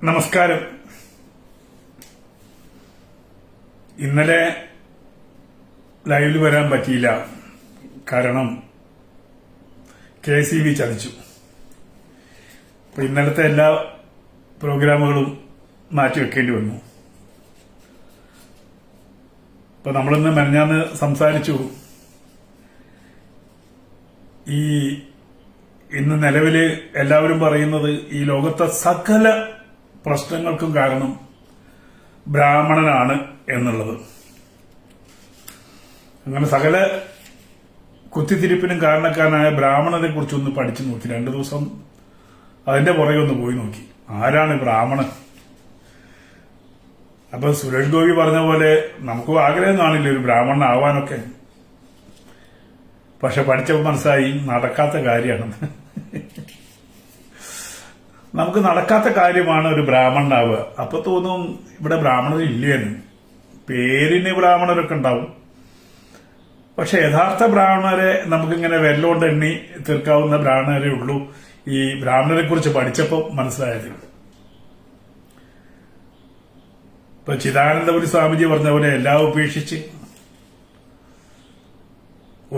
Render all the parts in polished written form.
നമസ്കാരം. ഇന്നലെ ലൈവിൽ വരാൻ പറ്റിയില്ല. കാരണം KCB ചതിച്ചു. അപ്പൊ ഇന്നലത്തെ എല്ലാ പ്രോഗ്രാമുകളും മാറ്റിവെക്കേണ്ടി വന്നു. ഇപ്പൊ നമ്മളിന്ന് മെനഞ്ഞാന്ന് സംസാരിച്ചു. ഇന്ന് നിലവില് എല്ലാവരും പറയുന്നത് ഈ ലോകത്തെ സകല പ്രശ്നങ്ങൾക്കും കാരണം ബ്രാഹ്മണനാണ് എന്നുള്ളത്. അങ്ങനെ സകല കുത്തിത്തിരിപ്പിനും കാരണക്കാരനായ ബ്രാഹ്മണനെ കുറിച്ചൊന്ന് പഠിച്ചു നോക്കി. 2 ദിവസം അതിന്റെ പുറകെ ഒന്ന് പോയി നോക്കി, ആരാണ് ബ്രാഹ്മണൻ. അപ്പൊ സുരേഷ് ഗോപി പറഞ്ഞ പോലെ നമുക്ക് ആഗ്രഹം കാണില്ല ഒരു ബ്രാഹ്മണനാവാനൊക്കെ. പക്ഷെ പഠിച്ചപ്പോൾ മനസ്സിലായി നടക്കാത്ത കാര്യമാണ്. നമുക്ക് നടക്കാത്ത കാര്യമാണ് ഒരു ബ്രാഹ്മണനാവുക. അപ്പൊ തോന്നും ഇവിടെ ബ്രാഹ്മണർ ഇല്ലേന്ന്. പേരിന് ബ്രാഹ്മണരൊക്കെ ഉണ്ടാവും, പക്ഷെ യഥാർത്ഥ ബ്രാഹ്മണരെ നമുക്കിങ്ങനെ വെല്ലോണ്ട് എണ്ണി തീർക്കാവുന്ന ബ്രാഹ്മണരെ ഉള്ളൂ. ഈ ബ്രാഹ്മണരെ കുറിച്ച് പഠിച്ചപ്പോൾ മനസ്സിലായത്. ഇപ്പൊ ചിദാനന്ദപുരി സ്വാമിജി പറഞ്ഞ പോലെ എല്ലാം ഉപേക്ഷിച്ച്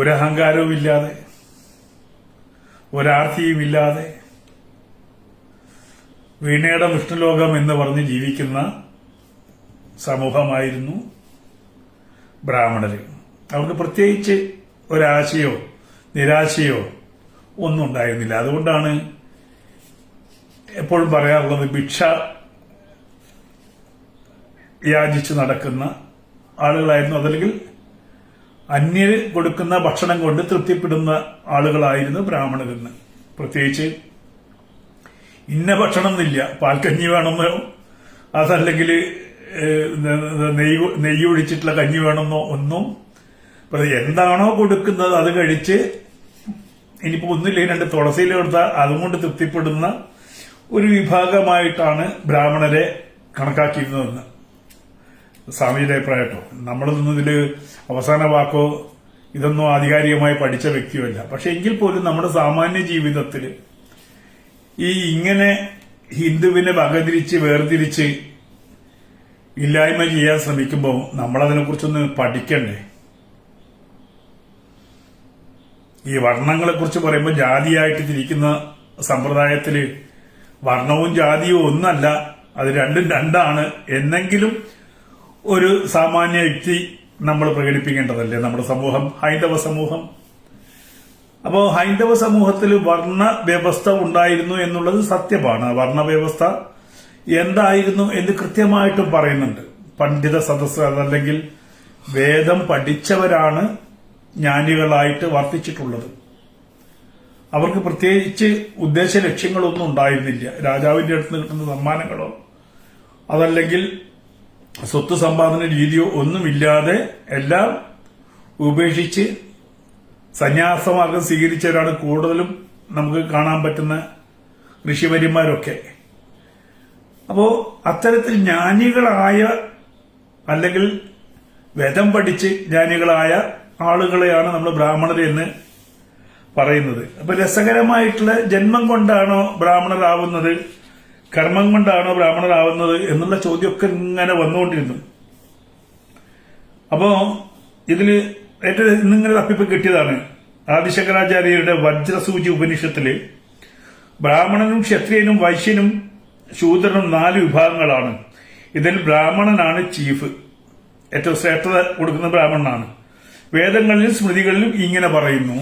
ഒരഹങ്കാരവും ഇല്ലാതെ ഒരാർത്തിയും ഇല്ലാതെ വീണയുടെ വിഷ്ണുലോകം എന്ന് പറഞ്ഞ് ജീവിക്കുന്ന സമൂഹമായിരുന്നു ബ്രാഹ്മണര്. അവർക്ക് പ്രത്യേകിച്ച് ഒരാശയോ നിരാശയോ ഒന്നും ഉണ്ടായിരുന്നില്ല. അതുകൊണ്ടാണ് എപ്പോഴും പറയാറുള്ളത്, ഭിക്ഷ യാചിച്ച് നടക്കുന്ന ആളുകളായിരുന്നു. അതല്ലെങ്കിൽ അന്യര് കൊടുക്കുന്ന ഭക്ഷണം കൊണ്ട് തൃപ്തിപ്പെടുന്ന ആളുകളായിരുന്നു ബ്രാഹ്മണരെന്ന്. പ്രത്യേകിച്ച് ഇന്ന ഭക്ഷണം എന്നില്ല, പാൽക്കഞ്ഞി വേണമെന്നോ അതല്ലെങ്കിൽ നെയ്യ് ഒഴിച്ചിട്ടുള്ള കഞ്ഞി വേണമെന്നോ ഒന്നും. എന്താണോ കൊടുക്കുന്നത് അത് കഴിച്ച് ഇനിയിപ്പോ ഒന്നുമില്ല 2 തുളസിയിൽ കൊടുത്താൽ അതുകൊണ്ട് തൃപ്തിപ്പെടുന്ന ഒരു വിഭാഗമായിട്ടാണ് ബ്രാഹ്മണരെ കണക്കാക്കിയിരുന്നതെന്ന് സ്വാമിയുടെ അഭിപ്രായട്ടോ. നമ്മളൊന്നും ഇതില് അവസാന വാക്കോ ഇതൊന്നും ആധികാരികമായി പഠിച്ച വ്യക്തിയല്ല. പക്ഷെ എങ്കിൽ പോലും നമ്മുടെ സാമാന്യ ജീവിതത്തിൽ ഇങ്ങനെ ഹിന്ദുവിനെ വകതിരിച്ച് വേർതിരിച്ച് ഇല്ലായ്മ ചെയ്യാൻ ശ്രമിക്കുമ്പോൾ നമ്മളതിനെക്കുറിച്ചൊന്ന് പഠിക്കണ്ടേ. ഈ വർണ്ണങ്ങളെ കുറിച്ച് പറയുമ്പോൾ ജാതിയായിട്ട് തിരിക്കുന്ന സമ്പ്രദായത്തില് വർണ്ണവും ജാതിയും ഒന്നല്ല, അത് രണ്ടും രണ്ടാണ് എന്നെങ്കിലും ഒരു സാമാന്യ യുക്തി നമ്മൾ പ്രകടിപ്പിക്കേണ്ടതല്ലേ നമ്മുടെ സമൂഹം, ഹൈന്ദവ സമൂഹം. അപ്പോ ഹൈന്ദവ സമൂഹത്തിൽ വർണ്ണ വ്യവസ്ഥ ഉണ്ടായിരുന്നു എന്നുള്ളത് സത്യമാണ്. വർണ്ണ വ്യവസ്ഥ എന്തായിരുന്നു എന്ന് കൃത്യമായിട്ടും പറയുന്നുണ്ട്. പണ്ഡിത സദസ്സ് അതല്ലെങ്കിൽ വേദം പഠിച്ചവരാണ് ജ്ഞാനികളായിട്ട് വർത്തിച്ചിട്ടുള്ളത്. അവർക്ക് പ്രത്യേകിച്ച് ഉദ്ദേശ ലക്ഷ്യങ്ങളൊന്നും ഉണ്ടായിരുന്നില്ല. രാജാവിന്റെ അടുത്ത് കിട്ടുന്ന സമ്മാനങ്ങളോ അതല്ലെങ്കിൽ സ്വത്ത് സമ്പാദന രീതിയോ ഒന്നുമില്ലാതെ എല്ലാം ഉപേക്ഷിച്ച് സന്യാസമാർഗം സ്വീകരിച്ചവരാണ് കൂടുതലും നമുക്ക് കാണാൻ പറ്റുന്ന ഋഷിവര്യന്മാരൊക്കെ. അപ്പോ അത്തരത്തിൽ ജ്ഞാനികളായ അല്ലെങ്കിൽ വേദം പഠിച്ച് ജ്ഞാനികളായ ആളുകളെയാണ് നമ്മൾ ബ്രാഹ്മണർ എന്ന് പറയുന്നത്. അപ്പൊ രസകരമായിട്ടുള്ള ജന്മം കൊണ്ടാണോ ബ്രാഹ്മണരാവുന്നത്, കർമ്മം കൊണ്ടാണോ ബ്രാഹ്മണരാവുന്നത് എന്നുള്ള ചോദ്യമൊക്കെ ഇങ്ങനെ വന്നുകൊണ്ടിരുന്നു. അപ്പോ ഇതില് ഏറ്റവും ഇന്നിങ്ങനെ തപ്പിപ്പ് കിട്ടിയതാണ് ആദിശങ്കരാചാര്യരുടെ വജ്രസൂചി ഉപനിഷത്തില് ബ്രാഹ്മണനും ക്ഷത്രിയനും വൈശ്യനും ശൂദ്രനും 4 വിഭാഗങ്ങളാണ്. ഇതിൽ ബ്രാഹ്മണനാണ് ചീഫ്, ഏറ്റവും ശ്രേഷ്ഠത കൊടുക്കുന്ന ബ്രാഹ്മണനാണ്. വേദങ്ങളിലും സ്മൃതികളിലും ഇങ്ങനെ പറയുന്നു.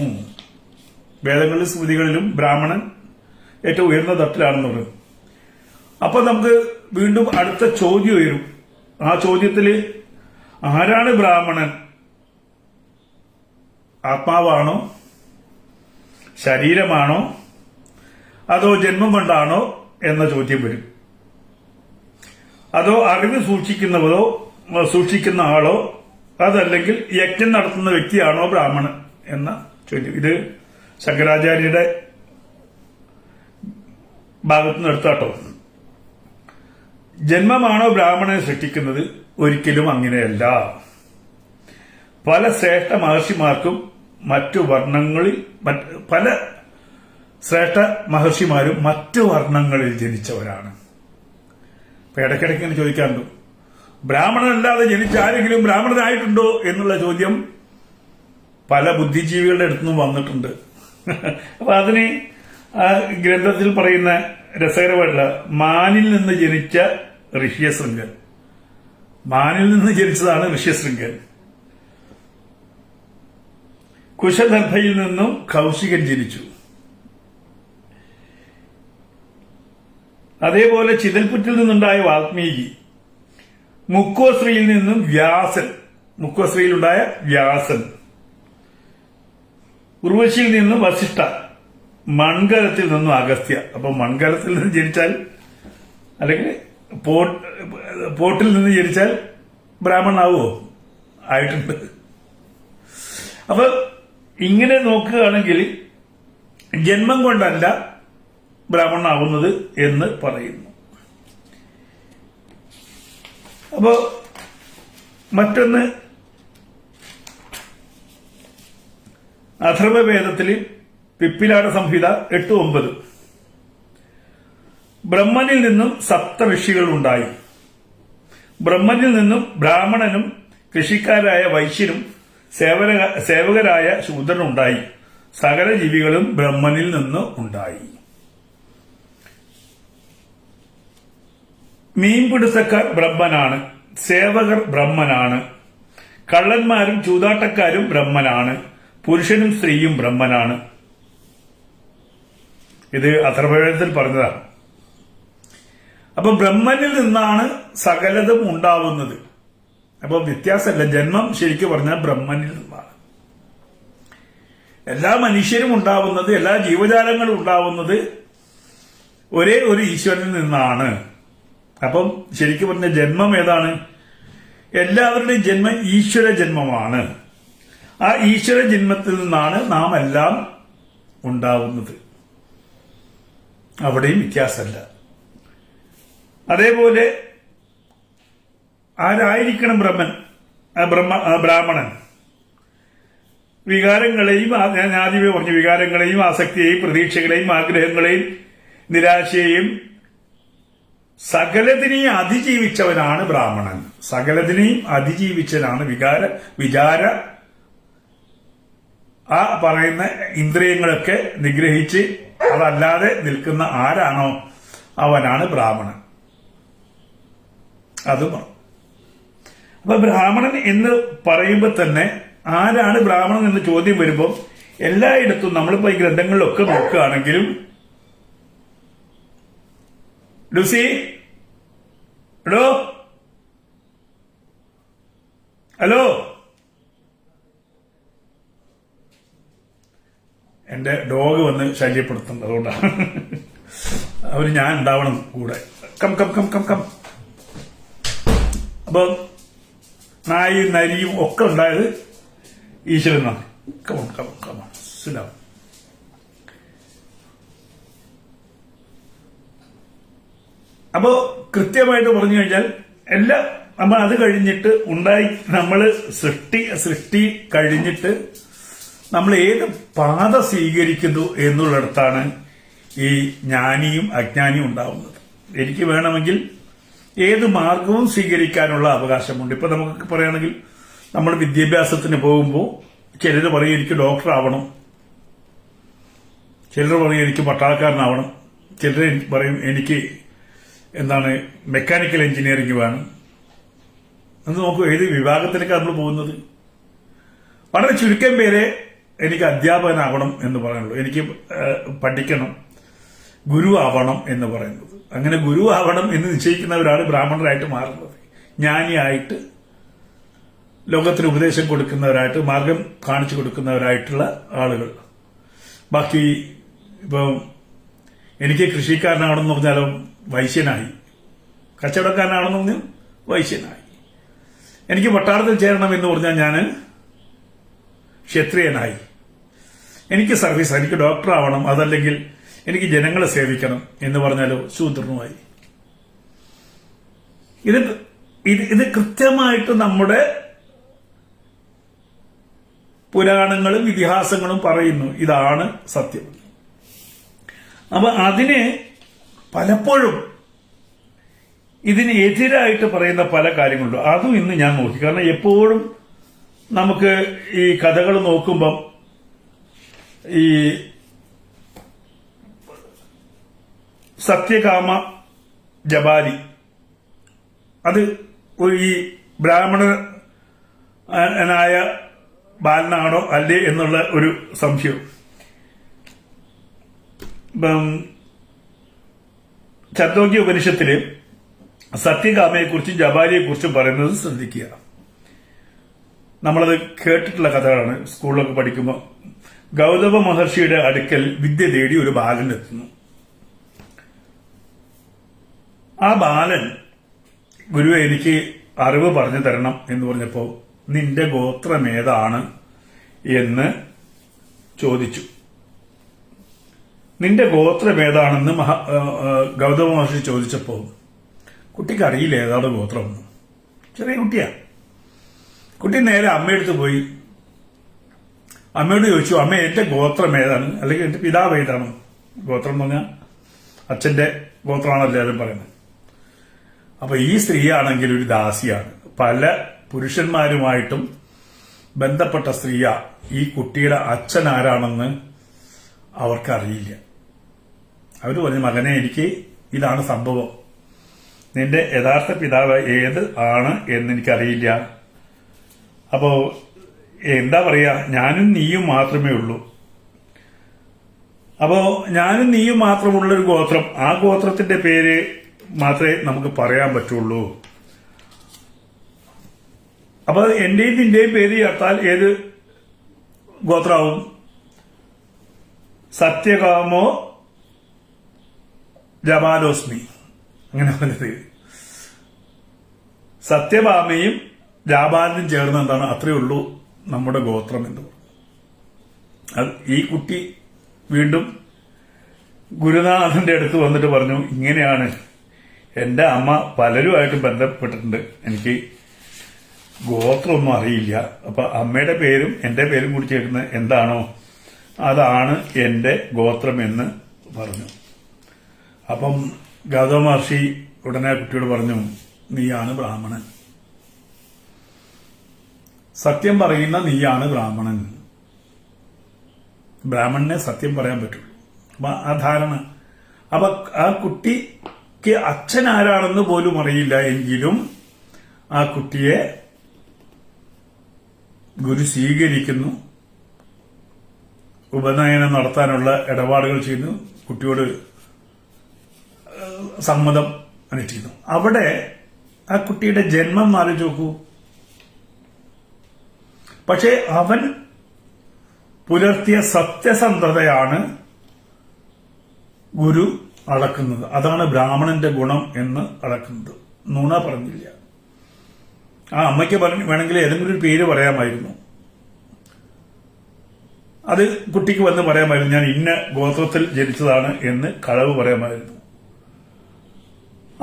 വേദങ്ങളിലും സ്മൃതികളിലും ബ്രാഹ്മണൻ ഏറ്റവും ഉയർന്ന തട്ടിലാണെന്ന് പറയും. അപ്പൊ നമുക്ക് വീണ്ടും അടുത്ത ചോദ്യം വരും. ആ ചോദ്യത്തില് ആരാണ് ബ്രാഹ്മണൻ? ആത്മാവാണോ, ശരീരമാണോ, അതോ ജന്മം കൊണ്ടാണോ എന്ന ചോദ്യം വരും. അതോ അറിവ് സൂക്ഷിക്കുന്ന ആളോ അതല്ലെങ്കിൽ യജ്ഞം നടത്തുന്ന വ്യക്തിയാണോ ബ്രാഹ്മണൻ എന്ന ചോദ്യം. ഇത് ശങ്കരാചാര്യരുടെ ഭാഗത്തുനിന്ന് എടുത്താട്ടോ. ജന്മമാണോ ബ്രാഹ്മണനെ സൃഷ്ടിക്കുന്നത്? ഒരിക്കലും അങ്ങനെയല്ല. പല ശ്രേഷ്ഠ മഹർഷിമാർക്കും മറ്റു വർണ്ണങ്ങളിൽ പല ശ്രേഷ്ഠ മഹർഷിമാരും മറ്റു വർണ്ണങ്ങളിൽ ജനിച്ചവരാണ്. ഇടയ്ക്കിടയ്ക്ക് ഇങ്ങനെ ചോദിക്കാറുണ്ട്, ബ്രാഹ്മണനല്ലാതെ ജനിച്ച ആരെങ്കിലും ബ്രാഹ്മണനായിട്ടുണ്ടോ എന്നുള്ള ചോദ്യം പല ബുദ്ധിജീവികളുടെ അടുത്തുനിന്നും വന്നിട്ടുണ്ട്. അപ്പൊ അതിന് ആ ഗ്രന്ഥത്തിൽ പറയുന്ന രസകരമായിട്ടുള്ള മാനിൽ നിന്ന് ജനിച്ച ഋഷ്യശൃംഗൻ, മാനിൽ നിന്ന് ജനിച്ചതാണ് ഋഷ്യശൃംഗൻ. കുശദർഭയിൽ നിന്നും കൗശികൻ ജനിച്ചു. അതേപോലെ ചിതൽപുറ്റിൽ നിന്നുണ്ടായ വാൽമീകി, മുക്കോശ്രീയിൽ നിന്നും വ്യാസൻ, മുക്കോശ്രീയിലുണ്ടായ വ്യാസൻ, ഉർവശിയിൽ നിന്നും വസിഷ്ഠ, മൺകലത്തിൽ നിന്നും അഗസ്ത്യ. അപ്പൊ മൺകലത്തിൽ നിന്ന് ജനിച്ചാൽ അല്ലെങ്കിൽ പോട്ടിൽ നിന്ന് ജനിച്ചാൽ ബ്രാഹ്മണനാവോ? ആയിട്ടുണ്ട്. അപ്പൊ ഇങ്ങനെ നോക്കുകയാണെങ്കിൽ ജന്മം കൊണ്ടല്ല ബ്രാഹ്മണനാവുന്നത് എന്ന് പറയുന്നു. അപ്പോ മറ്റൊന്ന്, അഥർവവേദത്തിൽ പിപ്പിലാട സംഹിത 8-9, ബ്രഹ്മനിൽ നിന്നും സപ്തഋഷികൾ ഉണ്ടായി. ബ്രഹ്മനിൽ നിന്നും ബ്രാഹ്മണനും കൃഷിക്കാരായ വൈശ്യനും സേവകരായ ശൂദ്രനും ഉണ്ടായി. സകല ജീവികളും ബ്രഹ്മനിൽ നിന്ന് ഉണ്ടായി. മീൻപിടുത്തക്കാർ ബ്രഹ്മനാണ്, സേവകർ ബ്രഹ്മനാണ്, കള്ളന്മാരും ചൂതാട്ടക്കാരും ബ്രഹ്മനാണ്, പുരുഷനും സ്ത്രീയും ബ്രഹ്മനാണ്. ഇത് അഥർവവേദത്തിൽ പറഞ്ഞതാണ്. അപ്പൊ ബ്രഹ്മനിൽ നിന്നാണ് സകലതും ഉണ്ടാവുന്നത്. അപ്പൊ വ്യത്യാസമല്ല, ജന്മം ശരിക്കും പറഞ്ഞാൽ ബ്രഹ്മനിൽ നിന്നാണ്. എല്ലാ മനുഷ്യരും ഉണ്ടാവുന്നത്, എല്ലാ ജീവജാലങ്ങളും ഉണ്ടാവുന്നത് ഒരേ ഒരു ഈശ്വരനിൽ നിന്നാണ്. അപ്പം ശരിക്കും പറഞ്ഞ ജന്മം ഏതാണ്? എല്ലാവരുടെയും ജന്മം ഈശ്വര ജന്മമാണ്. ആ ഈശ്വര ജന്മത്തിൽ നിന്നാണ് നാം എല്ലാം ഉണ്ടാവുന്നത്. അവിടെയും വ്യത്യാസമല്ല. അതേപോലെ ആരായിരിക്കണം ബ്രാഹ്മണൻ? വികാരങ്ങളെയും, ഞാൻ ആദ്യമേ പറഞ്ഞു, വികാരങ്ങളെയും ആസക്തിയെയും പ്രതീക്ഷകളെയും ആഗ്രഹങ്ങളെയും നിരാശയെയും സകലതിനെയും അതിജീവിച്ചവനാണ് ബ്രാഹ്മണൻ. സകലതിനെയും അതിജീവിച്ചവനാണ് വിചാര ആ പറയുന്ന ഇന്ദ്രിയങ്ങളൊക്കെ നിഗ്രഹിച്ച് അതല്ലാതെ നിൽക്കുന്ന ആരാണോ അവനാണ് ബ്രാഹ്മണൻ. അതും അപ്പൊ ബ്രാഹ്മണൻ എന്ന് പറയുമ്പോൾ തന്നെ ആരാണ് ബ്രാഹ്മണൻ എന്ന ചോദ്യം വരുമ്പോൾ എല്ലായിടത്തും നമ്മളിപ്പോ ഈ ഗ്രന്ഥങ്ങളിലൊക്കെ നോക്കുകയാണെങ്കിലും, ലൂസി എടോ, ഹലോ, എന്റെ ഡോഗ് വന്ന് ശല്യപ്പെടുത്തുന്നത്, അതുകൊണ്ടാണ്. അവര് ഞാൻ ഉണ്ടാവണം കൂടെ. Come come come come come. അപ്പൊ നായും നരിയും ഒക്കെ ഉണ്ടായത് ഈശ്വരനാണ്. കമോൺ കമോൺ കമോൺ സിലാം. അപ്പോ കൃത്യമായിട്ട് പറഞ്ഞു കഴിഞ്ഞാൽ എല്ലാം നമ്മൾ അത് കഴിഞ്ഞിട്ട് നമ്മള് സൃഷ്ടി കഴിഞ്ഞിട്ട് നമ്മൾ ഏത് പാത സ്വീകരിക്കുന്നു എന്നുള്ളിടത്താണ് ഈ ജ്ഞാനിയും അജ്ഞാനിയും ഉണ്ടാവുന്നത്. എനിക്ക് വേണമെങ്കിൽ ഏത് മാർഗവും സ്വീകരിക്കാനുള്ള അവകാശമുണ്ട്. ഇപ്പൊ നമുക്ക് പറയുകയാണെങ്കിൽ നമ്മൾ വിദ്യാഭ്യാസത്തിന് പോകുമ്പോൾ ചിലർ പറയും എനിക്ക് ഡോക്ടർ ആവണം, ചിലർ പറയും എനിക്ക് പട്ടാളക്കാരനാവണം, ചിലർ പറയും എനിക്ക് മെക്കാനിക്കൽ എഞ്ചിനീയറിംഗ് വേണം. എന്ന് നോക്കൂ, ഏത് വിഭാഗത്തിലേക്കാണ് നമ്മൾ പോകുന്നത്. വളരെ ചുരുക്കം പേരെ എനിക്ക് അധ്യാപകനാവണം എന്ന് പറയുന്നുള്ളൂ, എനിക്ക് പഠിക്കണം, ഗുരു ആവണം എന്ന് പറയുന്നത്. അങ്ങനെ ഗുരു ആവണം എന്ന് നിശ്ചയിക്കുന്നവരാണ് ബ്രാഹ്മണരായിട്ട് മാറുന്നത്. ജ്ഞാനിയായിട്ട് ലോകത്തിന് ഉപദേശം കൊടുക്കുന്നവരായിട്ട്, മാർഗം കാണിച്ചു കൊടുക്കുന്നവരായിട്ടുള്ള ആളുകൾ. ബാക്കി ഇപ്പം എനിക്ക് കൃഷിക്കാരനാവണമെന്ന് പറഞ്ഞാലും വൈശ്യനായി, കച്ചവടക്കാരനാണെന്ന് പറഞ്ഞാൽ വൈശ്യനായി. എനിക്ക് പട്ടാളത്തിൽ ചേരണം എന്ന് പറഞ്ഞാൽ ഞാൻ ക്ഷത്രിയനായി. എനിക്ക് സർവീസ്, എനിക്ക് ഡോക്ടർ ആവണം, അതല്ലെങ്കിൽ എനിക്ക് ജനങ്ങളെ സേവിക്കണം എന്ന് പറഞ്ഞാലോ ശൂദ്രനുമായി. ഇത് കൃത്യമായിട്ട് നമ്മുടെ പുരാണങ്ങളും ഇതിഹാസങ്ങളും പറയുന്നു. ഇതാണ് സത്യം. അപ്പൊ അതിന് പലപ്പോഴും ഇതിന് എതിരായിട്ട് പറയുന്ന പല കാര്യങ്ങളുണ്ട്. അതും ഇന്ന് ഞാൻ നോക്കി. കാരണം എപ്പോഴും നമുക്ക് ഈ കഥകൾ നോക്കുമ്പം ഈ സത്യകാമ ജബാലി അത് ഈ ബ്രാഹ്മണനായ ബാലനാണോ അല്ലേ എന്നുള്ള ഒരു സംശയം. ഛന്ദോഗ്യ ഉപനിഷത്തില് സത്യകാമയെക്കുറിച്ചും ജബാലിയെക്കുറിച്ചും പറയുന്നത് ശ്രദ്ധിക്കുക. നമ്മളത് കേട്ടിട്ടുള്ള കഥകളാണ്. സ്കൂളിലൊക്കെ പഠിക്കുമ്പോൾ ഗൗതമ മഹർഷിയുടെ അടുക്കൽ വിദ്യ തേടി ഒരു ബാലൻ എത്തുന്നു. ആ ബാലൻ ഗുരുവെ എനിക്ക് അറിവ് പറഞ്ഞു തരണം എന്ന് പറഞ്ഞപ്പോ നിന്റെ ഗോത്രം ഏതാണ് എന്ന് ചോദിച്ചു. നിന്റെ ഗോത്രം ഏതാണെന്ന് ഗൗതമ മഹർഷി ചോദിച്ചപ്പോ കുട്ടിക്ക് അറിയില്ല ഏതാണ് ഗോത്രം. ചെറിയ കുട്ടിയാ. കുട്ടി നേരെ അമ്മയെടുത്ത് പോയി അമ്മയോട് ചോദിച്ചു, അമ്മ എന്റെ ഗോത്രം ഏതാണ്, അല്ലെങ്കിൽ എന്റെ പിതാവ് ഏതാണ്? ഗോത്രം എന്ന് പറഞ്ഞാൽ അച്ഛന്റെ ഗോത്രമാണല്ലോ എല്ലാവരും പറയുന്നത്. അപ്പൊ ഈ സ്ത്രീയാണെങ്കിൽ ഒരു ദാസിയാണ്. പല പുരുഷന്മാരുമായിട്ടും ബന്ധപ്പെട്ട സ്ത്രീയാ. ഈ കുട്ടിയുടെ അച്ഛൻ ആരാണെന്ന് അവർക്കറിയില്ല. അവര് പറഞ്ഞു, മകനെ എനിക്ക് ഇതാണ് സംഭവം, നിന്റെ യഥാർത്ഥ പിതാവ് ഏത് ആണ് എന്നെനിക്കറിയില്ല. അപ്പോ എന്താ പറയാ, ഞാനും നീയും മാത്രമേ ഉള്ളൂ. അപ്പോ ഞാനും നീയും മാത്രമുള്ളൊരു ഗോത്രം, ആ ഗോത്രത്തിന്റെ പേര് മാത്രമേ നമുക്ക് പറയാൻ പറ്റുള്ളൂ. അപ്പൊ എന്റെയും നിന്റെയും പേര് ചേർത്താൽ ഏത് ഗോത്രാവും? സത്യകാമോ ജബാലോസ്മി. അങ്ങനെ പറഞ്ഞത് സത്യഭാമയും ജാബാലിനും ചേർന്ന് എന്താണ്, അത്രയേ ഉള്ളൂ നമ്മുടെ ഗോത്രം എന്ന്. ഈ കുട്ടി വീണ്ടും ഗുരുനാഥന്റെ അടുത്ത് വന്നിട്ട് പറഞ്ഞു, ഇങ്ങനെയാണ് എന്റെ അമ്മ പലരുമായിട്ട് ബന്ധപ്പെട്ടിട്ടുണ്ട്, എനിക്ക് ഗോത്രമൊന്നും അറിയില്ല. അപ്പൊ അമ്മയുടെ പേരും എന്റെ പേരും കൂടി ചേർന്ന് എന്താണോ അതാണ് എന്റെ ഗോത്രം എന്ന് പറഞ്ഞു. അപ്പം ഗൗതമ മഹർഷി ഉടനെ കുട്ടിയോട് പറഞ്ഞു, നീയാണ് ബ്രാഹ്മണൻ, സത്യം പറയുന്ന നീയാണ് ബ്രാഹ്മണൻ. ബ്രാഹ്മണനെ സത്യം പറയാൻ പറ്റുള്ളൂ. അപ്പൊ ആ ധാരണ. അപ്പൊ ആ കുട്ടിക്ക് അച്ഛൻ ആരാണെന്ന് പോലും അറിയില്ല എങ്കിലും ആ കുട്ടിയെ ഗുരു സ്വീകരിക്കുന്നു, ഉപനയനം നടത്താനുള്ള ഇടപാടുകൾ ചെയ്യുന്നു, കുട്ടിയോട് സമ്മതം അനുഷ്ഠിക്കുന്നു. അവിടെ ആ കുട്ടിയുടെ ജന്മം ആലോചിച്ച് നോക്കൂ. പക്ഷേ അവൻ പുലർത്തിയ സത്യസന്ധതയാണ് ഗുരു അളക്കുന്നത്. അതാണ് ബ്രാഹ്മണന്റെ ഗുണം എന്ന് അളക്കുന്നത്. നുണ പറഞ്ഞില്ല. ആ അമ്മയ്ക്ക് വേണമെങ്കിൽ ഏതെങ്കിലും ഒരു പേര് പറയാമായിരുന്നു. അത് കുട്ടിക്ക് വന്ന് പറയാമായിരുന്നു, ഞാൻ ഇന്ന ഗോത്രത്തിൽ ജനിച്ചതാണ് എന്ന് കളവ് പറയാമായിരുന്നു.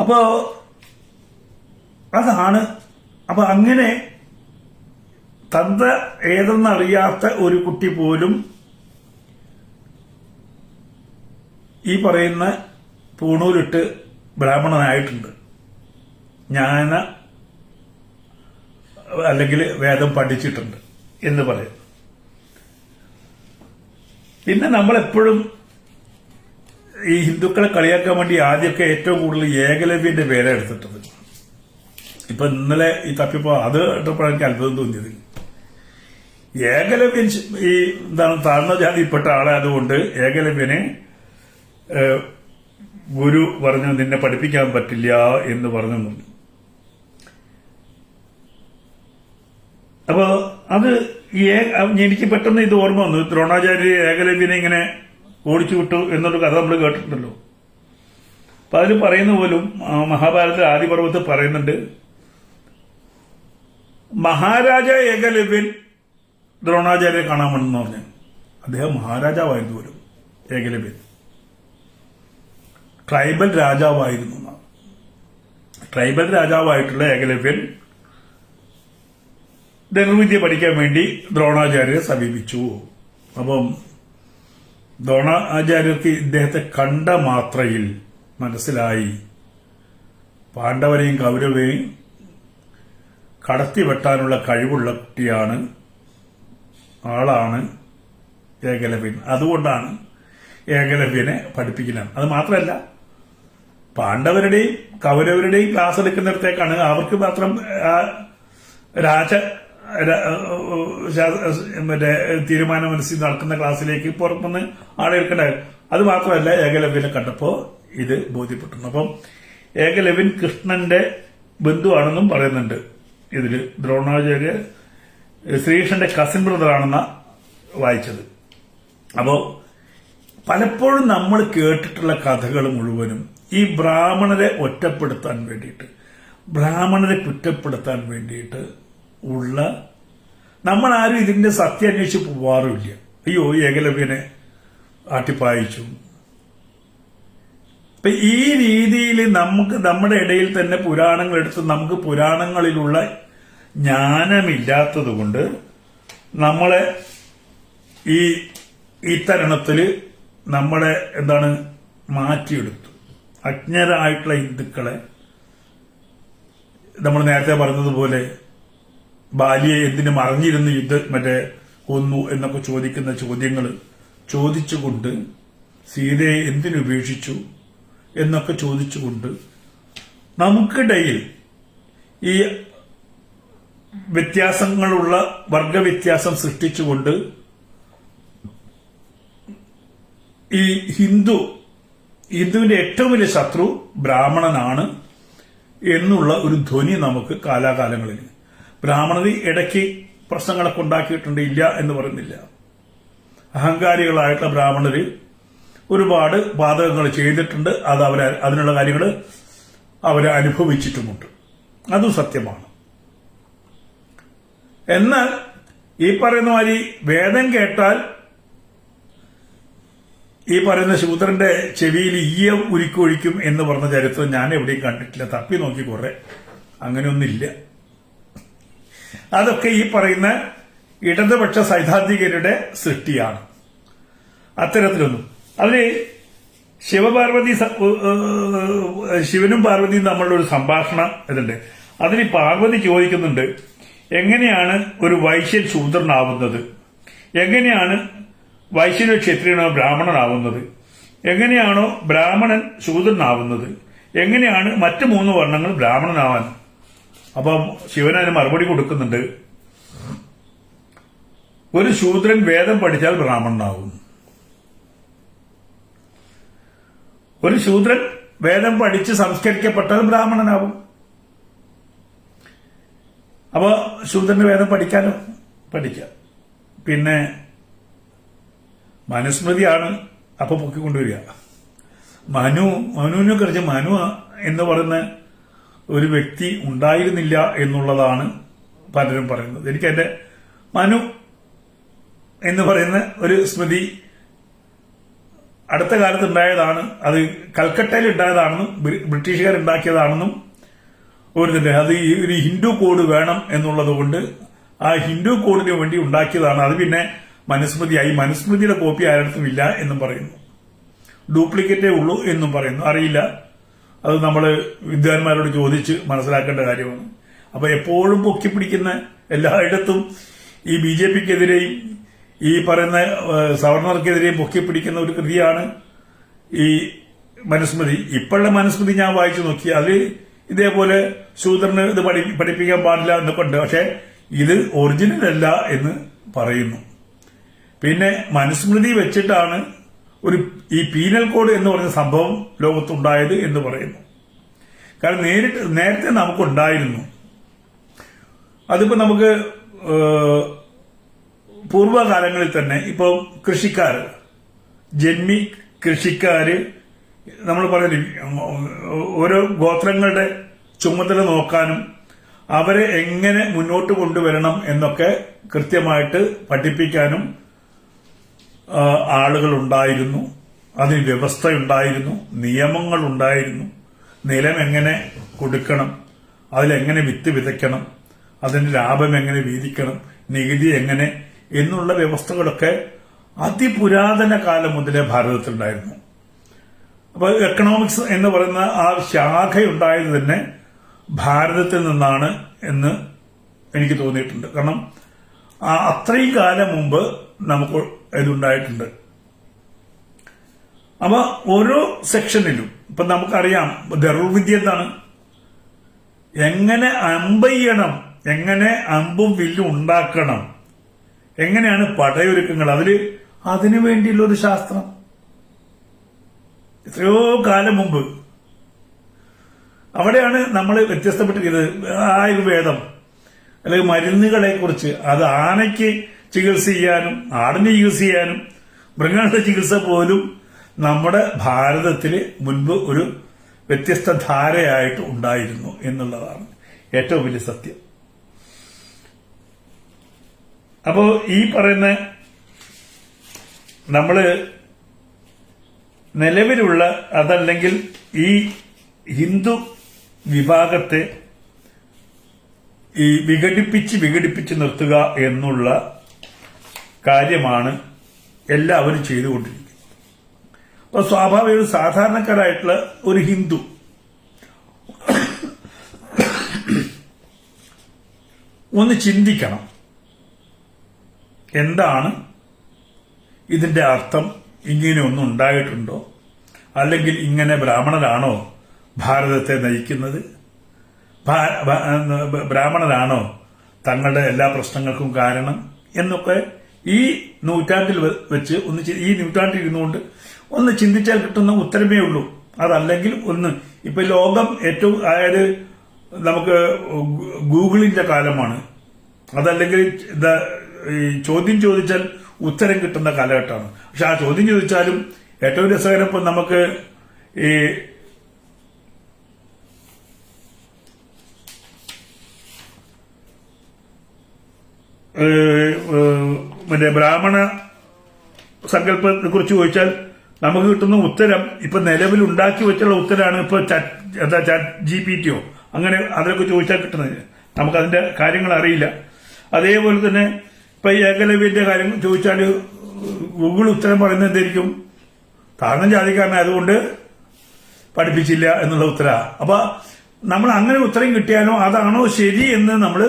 അപ്പോ അതാണ്. അപ്പൊ അങ്ങനെ തന്ത ഏതെന്നറിയാത്ത ഒരു കുട്ടി പോലും ഈ പറയുന്ന പൂണൂലിട്ട് ബ്രാഹ്മണനായിട്ടുണ്ട്. ജ്ഞാന അല്ലെങ്കിൽ വേദം പഠിച്ചിട്ടുണ്ട് എന്ന് പറയും. പിന്നെ നമ്മളെപ്പോഴും ഈ ഹിന്ദുക്കളെ കളിയാക്കാൻ വേണ്ടി ആദ്യമൊക്കെ ഏറ്റവും കൂടുതൽ ഏകലവ്യന്റെ പേരെ എടുത്തിട്ടത്. ഇപ്പൊ ഇന്നലെ ഈ തപ്പിപ്പോ അത് ഇട്ടപ്പോഴാണ് എനിക്ക് അത്ഭുതം തോന്നിയത്. ഏകലവ്യൻ ഈ എന്താണ് താഴ്ന്ന ജാതിയിൽപ്പെട്ട ആളായതുകൊണ്ട് ഏകലവ്യനെ ഗുരു പറഞ്ഞു, നിന്നെ പഠിപ്പിക്കാൻ പറ്റില്ല എന്ന് പറഞ്ഞു. അപ്പൊ അത് എനിക്ക് പെട്ടെന്ന് ഇത് ഓർമ്മ വന്നു. ദ്രോണാചാര്യ ഏകലവ്യനെ ഇങ്ങനെ ഓടിച്ചു വിട്ടു എന്നൊരു കഥ നമ്മൾ കേട്ടിട്ടുണ്ടല്ലോ. അപ്പൊ അതിൽ പറയുന്ന പോലും മഹാഭാരത ആദിപർവ്വത്തിൽ പറയുന്നുണ്ട്, മഹാരാജ ഏകലവ്യൻ ദ്രോണാചാര്യെ കാണാൻ വേണമെന്ന് പറഞ്ഞു. അദ്ദേഹം മഹാരാജാവായിരുന്നു പോലും ഏകലവ്യൻ. ട്രൈബൽ രാജാവായിരുന്നു. ട്രൈബൽ രാജാവായിട്ടുള്ള ഏകലവ്യൻ ധനുർവിദ്യ പഠിക്കാൻ വേണ്ടി ദ്രോണാചാര്യരെ സമീപിച്ചു. അപ്പം ദ്രോണാചാര്യർക്ക് ഇദ്ദേഹത്തെ കണ്ട മാത്രയിൽ മനസ്സിലായി പാണ്ഡവരെയും കൗരവരെയും കടത്തിവെട്ടാനുള്ള കഴിവുള്ള ആളാണ് ഏകലവ്യൻ. അതുകൊണ്ടാണ് ഏകലവ്യനെ പഠിപ്പിക്കുന്നത്. അത് മാത്രമല്ല, പാണ്ഡവരുടെയും കൗരവരുടെയും ക്ലാസ് എടുക്കുന്നിടത്തേക്കാണ് അവർക്ക് മാത്രം മറ്റേ തീരുമാനമനുസരിച്ച് നടക്കുന്ന ക്ലാസ്സിലേക്ക് പുറത്തുനിന്ന് ആളെ എടുക്കണ്ടായി. അത് മാത്രമല്ല, ഏകലവ്യനെ കണ്ടപ്പോ ഇത് ബോധ്യപ്പെട്ടു. അപ്പം ഏകലവ്യൻ കൃഷ്ണന്റെ ബന്ധുവാണെന്നും പറയുന്നുണ്ട്. ഇതില് ദ്രോണാചാര്യ ശ്രീകൃഷ്ണന്റെ കസിൻ ബ്രദറാണെന്ന വായിച്ചത്. അപ്പോ പലപ്പോഴും നമ്മൾ കേട്ടിട്ടുള്ള കഥകൾ മുഴുവനും ഈ ബ്രാഹ്മണരെ ഒറ്റപ്പെടുത്താൻ വേണ്ടിയിട്ട്, ബ്രാഹ്മണരെ കുറ്റപ്പെടുത്താൻ വേണ്ടിയിട്ട് ഉള്ള, നമ്മളാരും ഇതിന്റെ സത്യം അന്വേഷിച്ച് പോവാറുമില്ല. അയ്യോ, ഏകലവ്യനെ ആട്ടിപ്പായിച്ചു. അപ്പൊ ഈ രീതിയിൽ നമുക്ക് നമ്മുടെ ഇടയിൽ തന്നെ പുരാണങ്ങൾ എടുത്ത് നമുക്ക് പുരാണങ്ങളിലുള്ള ജ്ഞാനമില്ലാത്തത് കൊണ്ട് നമ്മളെ ഈ തരണത്തില് നമ്മളെ മാറ്റിയെടുത്തു. അജ്ഞരായിട്ടുള്ള ഹിന്ദുക്കളെ നമ്മൾ നേരത്തെ പറഞ്ഞതുപോലെ ബാലിയെ എന്തിനു മറിഞ്ഞിരുന്ന് കൊന്നു എന്നൊക്കെ ചോദിക്കുന്ന ചോദ്യങ്ങൾ ചോദിച്ചുകൊണ്ട്, സീതയെ എന്തിനുപേക്ഷിച്ചു എന്നൊക്കെ ചോദിച്ചുകൊണ്ട് നമുക്കിടയിൽ ഈ വ്യത്യാസങ്ങളുള്ള വർഗവ്യത്യാസം സൃഷ്ടിച്ചുകൊണ്ട് ഈ ഹിന്ദുവിന്റെ ഏറ്റവും വലിയ ശത്രു ബ്രാഹ്മണനാണ് എന്നുള്ള ഒരു ധ്വനി നമുക്ക് കാലാകാലങ്ങളിൽ, ബ്രാഹ്മണർ ഇടയ്ക്ക് പ്രശ്നങ്ങളൊക്കെ ഉണ്ടാക്കിയിട്ടുണ്ട്, ഇല്ല എന്ന് പറയുന്നില്ല. അഹങ്കാരികളായിട്ടുള്ള ബ്രാഹ്മണര് ഒരുപാട് പാതകങ്ങൾ ചെയ്തിട്ടുണ്ട്. അത് അതിനുള്ള കാര്യങ്ങൾ അവരെ അനുഭവിച്ചിട്ടുമുണ്ട്. അതും സത്യമാണ്. എന്നാൽ ഈ പറയുന്ന മാതിരി വേദം കേട്ടാൽ ഈ പറയുന്ന ശൂദ്രന്റെ ചെവിയിൽ ഈയ ഉരുക്കൊഴിക്കും എന്ന് പറഞ്ഞ ചരിത്രം ഞാൻ എവിടെയും കണ്ടിട്ടില്ല. തപ്പി നോക്കി കുറെ, അങ്ങനെയൊന്നില്ല. അതൊക്കെ ഈ പറയുന്ന ഇടതുപക്ഷ സൈദ്ധാന്തികരുടെ സൃഷ്ടിയാണ്. അത്തരത്തിലൊന്നും അതിന് ശിവനും പാർവതിയും തമ്മിലുള്ള ഒരു സംഭാഷണം ഇതുണ്ട്. അതിന് പാർവതി ചോദിക്കുന്നുണ്ട്, എങ്ങനെയാണ് ഒരു വൈശ്യൻ ശൂദ്രനാവുന്നത്, എങ്ങനെയാണ് വൈശ്യനോ ക്ഷത്രിയനോ ബ്രാഹ്മണനാവുന്നത്, എങ്ങനെയാണോ ബ്രാഹ്മണൻ ശൂദ്രനാവുന്നത്, എങ്ങനെയാണ് മറ്റു 3 വർണ്ണങ്ങൾ ബ്രാഹ്മണനാവാൻ? അപ്പം ശിവൻ അതിന് മറുപടി കൊടുക്കുന്നുണ്ട്, ഒരു ശൂദ്രൻ വേദം പഠിച്ചാൽ ബ്രാഹ്മണനാവും. ഒരു ശൂദ്രൻ വേദം പഠിച്ച് സംസ്കരിക്കപ്പെട്ടാൽ ബ്രാഹ്മണനാവും. അപ്പൊ ശൂദ്രന് വേദം പഠിക്കാനോ? പഠിക്കാം. പിന്നെ മനുസ്മൃതിയാണ് അപ്പൊ പൊക്കിക്കൊണ്ടുവരിക. മനുവിനെ കുറിച്ച് മനു എന്ന് പറയുന്ന ഒരു വ്യക്തി ഉണ്ടായിരുന്നില്ല എന്നുള്ളതാണ് പലരും പറയുന്നത്. എനിക്ക് എന്റെ മനു എന്ന് പറയുന്ന ഒരു സ്മൃതി അടുത്ത കാലത്ത് ഉണ്ടായതാണ്. അത് കൽക്കട്ടയിൽ ഉണ്ടായതാണെന്നും ബ്രിട്ടീഷുകാരുണ്ടാക്കിയതാണെന്നും ഒരുതുണ്ട്. അത് ഒരു ഹിന്ദു കോഡ് വേണം എന്നുള്ളത് കൊണ്ട് ആ ഹിന്ദു കോഡിന് വേണ്ടി ഉണ്ടാക്കിയതാണ്. അത് പിന്നെ മനുസ്മൃതിയായി. മനുസ്മൃതിയുടെ കോപ്പി ആരുടെയും ഇല്ല എന്നും പറയുന്നു. ഡ്യൂപ്ലിക്കേറ്റേ ഉള്ളൂ എന്നും പറയുന്നു. അറിയില്ല, അത് നമ്മൾ വിദ്വാൻമാരോട് ചോദിച്ച് മനസ്സിലാക്കേണ്ട കാര്യമാണ്. അപ്പൊ എപ്പോഴും പൊക്കിപ്പിടിക്കുന്ന, എല്ലായിടത്തും ഈ BJPക്കെതിരെയും ഈ പറയുന്ന സവർണർക്കെതിരെയും പൊക്കിപ്പിടിക്കുന്ന ഒരു കൃതിയാണ് ഈ മനുസ്മൃതി. ഇപ്പോഴുള്ള മനുസ്മൃതി ഞാൻ വായിച്ചു നോക്കി. അതിൽ ഇതേപോലെ ശൂദ്രന് ഇത് പഠിപ്പിക്കാൻ പാടില്ല എന്നൊക്കെ ഉണ്ട്. പക്ഷെ ഇത് ഒറിജിനൽ അല്ല എന്ന് പറയുന്നു. പിന്നെ മനുസ്മൃതി വെച്ചിട്ടാണ് ഈ പീനൽ കോഡ് എന്ന് പറഞ്ഞ സംഭവം ലോകത്തുണ്ടായത് എന്ന് പറയുന്നു. കാരണം നേരത്തെ നമുക്കുണ്ടായിരുന്നു. അതിപ്പോ നമുക്ക് പൂർവ്വകാലങ്ങളിൽ തന്നെ ഇപ്പൊ കൃഷിക്കാര്, ജന്മി കൃഷിക്കാര്, നമ്മൾ പറയുന്നത് ഓരോ ഗോത്രങ്ങളുടെ ചുമതല നോക്കാനും അവരെ എങ്ങനെ മുന്നോട്ട് കൊണ്ടുവരണം എന്നൊക്കെ കൃത്യമായിട്ട് പഠിപ്പിക്കാനും ആളുകൾ ഉണ്ടായിരുന്നു. അതിന് വ്യവസ്ഥയുണ്ടായിരുന്നു, നിയമങ്ങളുണ്ടായിരുന്നു. നിലം എങ്ങനെ കൊടുക്കണം, അതിലെങ്ങനെ വിത്ത് വിതയ്ക്കണം, അതിന്റെ ലാഭം എങ്ങനെ വീതിക്കണം, നികുതി എങ്ങനെ എന്നുള്ള വ്യവസ്ഥകളൊക്കെ അതിപുരാതന കാലം മുതലേ ഭാരതത്തിലുണ്ടായിരുന്നു. അപ്പൊ എക്കണോമിക്സ് എന്ന് പറയുന്ന ആ ശാഖയുണ്ടായത് തന്നെ ഭാരതത്തിൽ നിന്നാണ് എന്ന് എനിക്ക് തോന്നിയിട്ടുണ്ട്. കാരണം അത്രയും കാലം മുമ്പ് നമുക്ക് ഇതുണ്ടായിട്ടുണ്ട്. അപ്പൊ ഓരോ സെക്ഷനിലും ഇപ്പൊ നമുക്കറിയാം ധനുർവിദ്യ എന്താണ്, എങ്ങനെ അമ്പെയ്യണം, എങ്ങനെ അമ്പും വില്ലും ഉണ്ടാക്കണം, എങ്ങനെയാണ് പടയൊരുക്കങ്ങൾ, അതിനു വേണ്ടിയുള്ള ഒരു ശാസ്ത്രം എത്രയോ കാലം മുമ്പ്. അവിടെയാണ് നമ്മൾ വ്യത്യസ്തപ്പെട്ടിരിക്കുന്നത്. ആയുർവേദം അല്ലെങ്കിൽ മരുന്നുകളെ കുറിച്ച് അത് ആനയ്ക്ക് ചികിത്സ ചെയ്യാനും ആടിന് ചികിത്സ ചെയ്യാനും മൃഗങ്ങളുടെ ചികിത്സ പോലും നമ്മുടെ ഭാരതത്തിൽ മുൻപ് ഒരു വ്യത്യസ്ത ധാരയായിട്ട് ഉണ്ടായിരുന്നു എന്നുള്ളതാണ് ഏറ്റവും വലിയ സത്യം. അപ്പോ ഈ പറയുന്ന നമ്മള് നിലവിലുള്ള അതല്ലെങ്കിൽ ഈ ഹിന്ദു വിഭാഗത്തെ ഈ വിഘടിപ്പിച്ച് നിർത്തുക എന്നുള്ള കാര്യമാണ് എല്ലാവരും ചെയ്തുകൊണ്ടിരിക്കുന്നത്. അപ്പൊ സ്വാഭാവിക സാധാരണക്കാരായിട്ടുള്ള ഒരു ഹിന്ദു ഒന്ന് ചിന്തിക്കണം, എന്താണ് ഇതിന്റെ അർത്ഥം, ഇങ്ങനെ ഒന്നും ഉണ്ടായിട്ടുണ്ടോ, അല്ലെങ്കിൽ ഇങ്ങനെ ബ്രാഹ്മണരാണോ ഭാരതത്തെ നയിക്കുന്നത്, ബ്രാഹ്മണരാണോ തങ്ങളുടെ എല്ലാ പ്രശ്നങ്ങൾക്കും കാരണം എന്നൊക്കെ ഈ നൂറ്റാണ്ടിൽ വെച്ച് ഈ നൂറ്റാണ്ടിൽ ഇരുന്നുകൊണ്ട് ഒന്ന് ചിന്തിച്ചാൽ കിട്ടുന്ന ഉത്തരമേ ഉള്ളൂ. അതല്ലെങ്കിൽ ഇപ്പൊ ലോകം ഏറ്റവും അതായത് നമുക്ക് ഗൂഗിളിന്റെ കാലമാണ്, അതല്ലെങ്കിൽ ചോദ്യം ചോദിച്ചാൽ ഉത്തരം കിട്ടുന്ന കാലഘട്ടമാണ്. പക്ഷെ ആ ചോദ്യം ചോദിച്ചാലും ഏറ്റവും രസകരം ഇപ്പൊ നമുക്ക് ഈ ബ്രാഹ്മണ സങ്കല്പത്തെ കുറിച്ച് ചോദിച്ചാൽ നമുക്ക് കിട്ടുന്ന ഉത്തരം ഇപ്പൊ നിലവിൽ ഉണ്ടാക്കി വെച്ചുള്ള ഉത്തരമാണ്. ഇപ്പൊ ചാറ്റ് GPT അങ്ങനെ അതിലൊക്കെ ചോദിച്ചാൽ കിട്ടുന്നത്. നമുക്കതിന്റെ കാര്യങ്ങൾ അറിയില്ല. അതേപോലെ തന്നെ ഇപ്പൊ ഏകലവ്യന്റെ കാര്യം ചോദിച്ചാൽ ഗൂഗിൾ ഉത്തരം പറയുന്നത് എന്തായിരിക്കും, താഴ്ന്ന ജാതിക്കാരനായതുകൊണ്ട് പഠിപ്പിച്ചില്ല എന്നുള്ള ഉത്തര. അപ്പൊ നമ്മൾ അങ്ങനെ ഉത്തരം കിട്ടിയാലോ അതാണോ ശരി എന്ന് നമ്മൾ